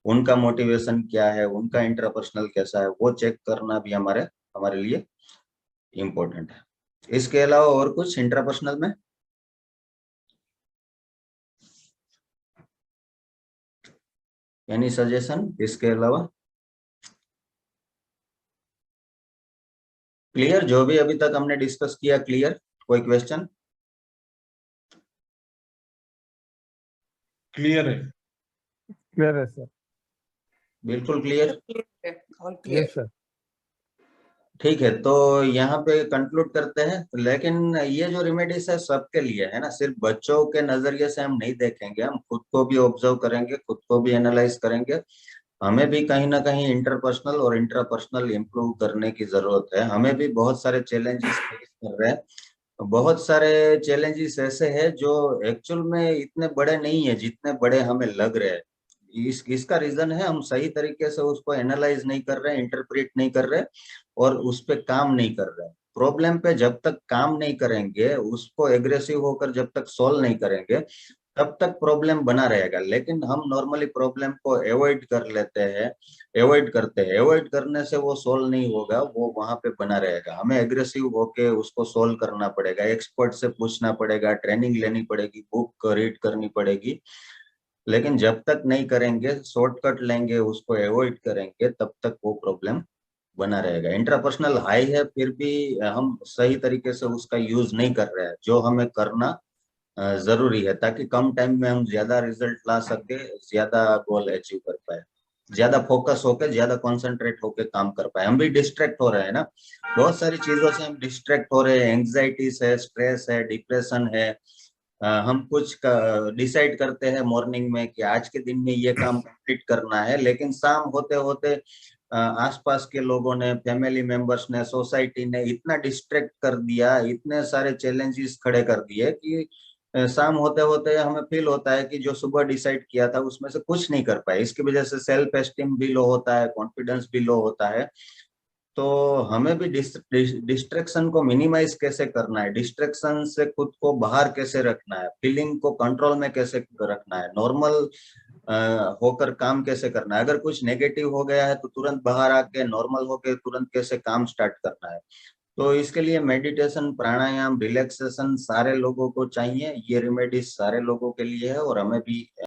उनका मोटिवेशन क्या है, उनका इंटरपर्सनल कैसा है, वो चेक करना भी हमारे लिए इम्पोर्टेंट है। इसके अलावा और कुछ इंटरपर्सनल में? एनी सजेशन इसके अलावा? क्लियर? जो भी अभी तक हमने डिस्कस किया क्लियर? कोई क्वेश्चन? क्लियर है। क्लियर है सर। बिल्कुल क्लियर? Yes sir. ठीक है, तो यहाँ पे कंक्लूड करते हैं। लेकिन ये जो रेमेडीज है सबके लिए है ना, सिर्फ बच्चों के नजरिए से हम नहीं देखेंगे, हम खुद को भी ऑब्जर्व करेंगे, खुद को भी एनालाइज करेंगे। हमें भी कहीं ना कहीं इंटरपर्सनल और इंट्रापर्सनल इम्प्रूव करने की जरूरत है। हमें भी बहुत सारे चैलेंजेस फेस कर रहे हैं, बहुत सारे चैलेंजेस ऐसे हैं जो एक्चुअल में इतने बड़े नहीं है जितने बड़े हमें लग रहे हैं। इसका रीजन है हम सही तरीके से उसको एनालाइज नहीं कर रहे, इंटरप्रेट नहीं कर रहे और उस पे काम नहीं कर रहे। प्रॉब्लम पे जब तक काम नहीं करेंगे, उसको एग्रेसिव होकर जब तक सॉल्व नहीं करेंगे, तब तक प्रॉब्लम बना रहेगा। लेकिन हम नॉर्मली प्रॉब्लम को अवॉइड कर लेते हैं, अवॉइड करते हैं। अवॉइड करने से वो सोल्व नहीं होगा, वो वहां पे बना रहेगा। हमें एग्रेसिव होके उसको सोल्व करना पड़ेगा, एक्सपर्ट से पूछना पड़ेगा, ट्रेनिंग लेनी पड़ेगी, बुक रीड करनी पड़ेगी। लेकिन जब तक नहीं करेंगे, शॉर्टकट लेंगे, उसको अवॉइड करेंगे, तब तक वो प्रॉब्लम बना रहेगा। इंट्रापर्सनल हाई है, फिर भी हम सही तरीके से उसका यूज नहीं कर रहे हैं, जो हमें करना जरूरी है, ताकि कम टाइम में हम ज्यादा रिजल्ट ला सके, ज्यादा गोल अचीव कर पाए, ज्यादा फोकस होके, ज्यादा कंसंट्रेट होके काम कर पाए। हम भी डिस्ट्रैक्ट हो रहे हैं ना, बहुत सारी चीजों से हम डिस्ट्रैक्ट हो रहे हैं। एंग्जाइटीज है, स्ट्रेस है, डिप्रेशन है। हम कुछ डिसाइड करते हैं मॉर्निंग में कि आज के दिन में ये काम कंप्लीट करना है, लेकिन शाम होते होते आसपास के लोगों ने, फैमिली मेंबर्स ने, सोसाइटी ने इतना डिस्ट्रैक्ट कर दिया, इतने सारे चैलेंजेस खड़े कर दिए कि शाम होते होते हमें फील होता है कि जो सुबह डिसाइड किया था उसमें से कुछ नहीं कर पाए। इसकी वजह से सेल्फ एस्टीम भी लो होता है, कॉन्फिडेंस भी लो होता है। तो हमें भी डिस्ट्रैक्शन को मिनिमाइज कैसे करना है, डिस्ट्रैक्शन से खुद को बाहर कैसे रखना है, फीलिंग को कंट्रोल में कैसे रखना है, नॉर्मल होकर काम कैसे करना है। अगर कुछ नेगेटिव हो गया है तो तुरंत बाहर आके नॉर्मल होके तुरंत कैसे काम स्टार्ट करना है। तो इसके लिए मेडिटेशन, प्राणायाम, रिलैक्सेशन सारे लोगों को चाहिए। ये रेमेडीज सारे लोगों के लिए है और हमें भी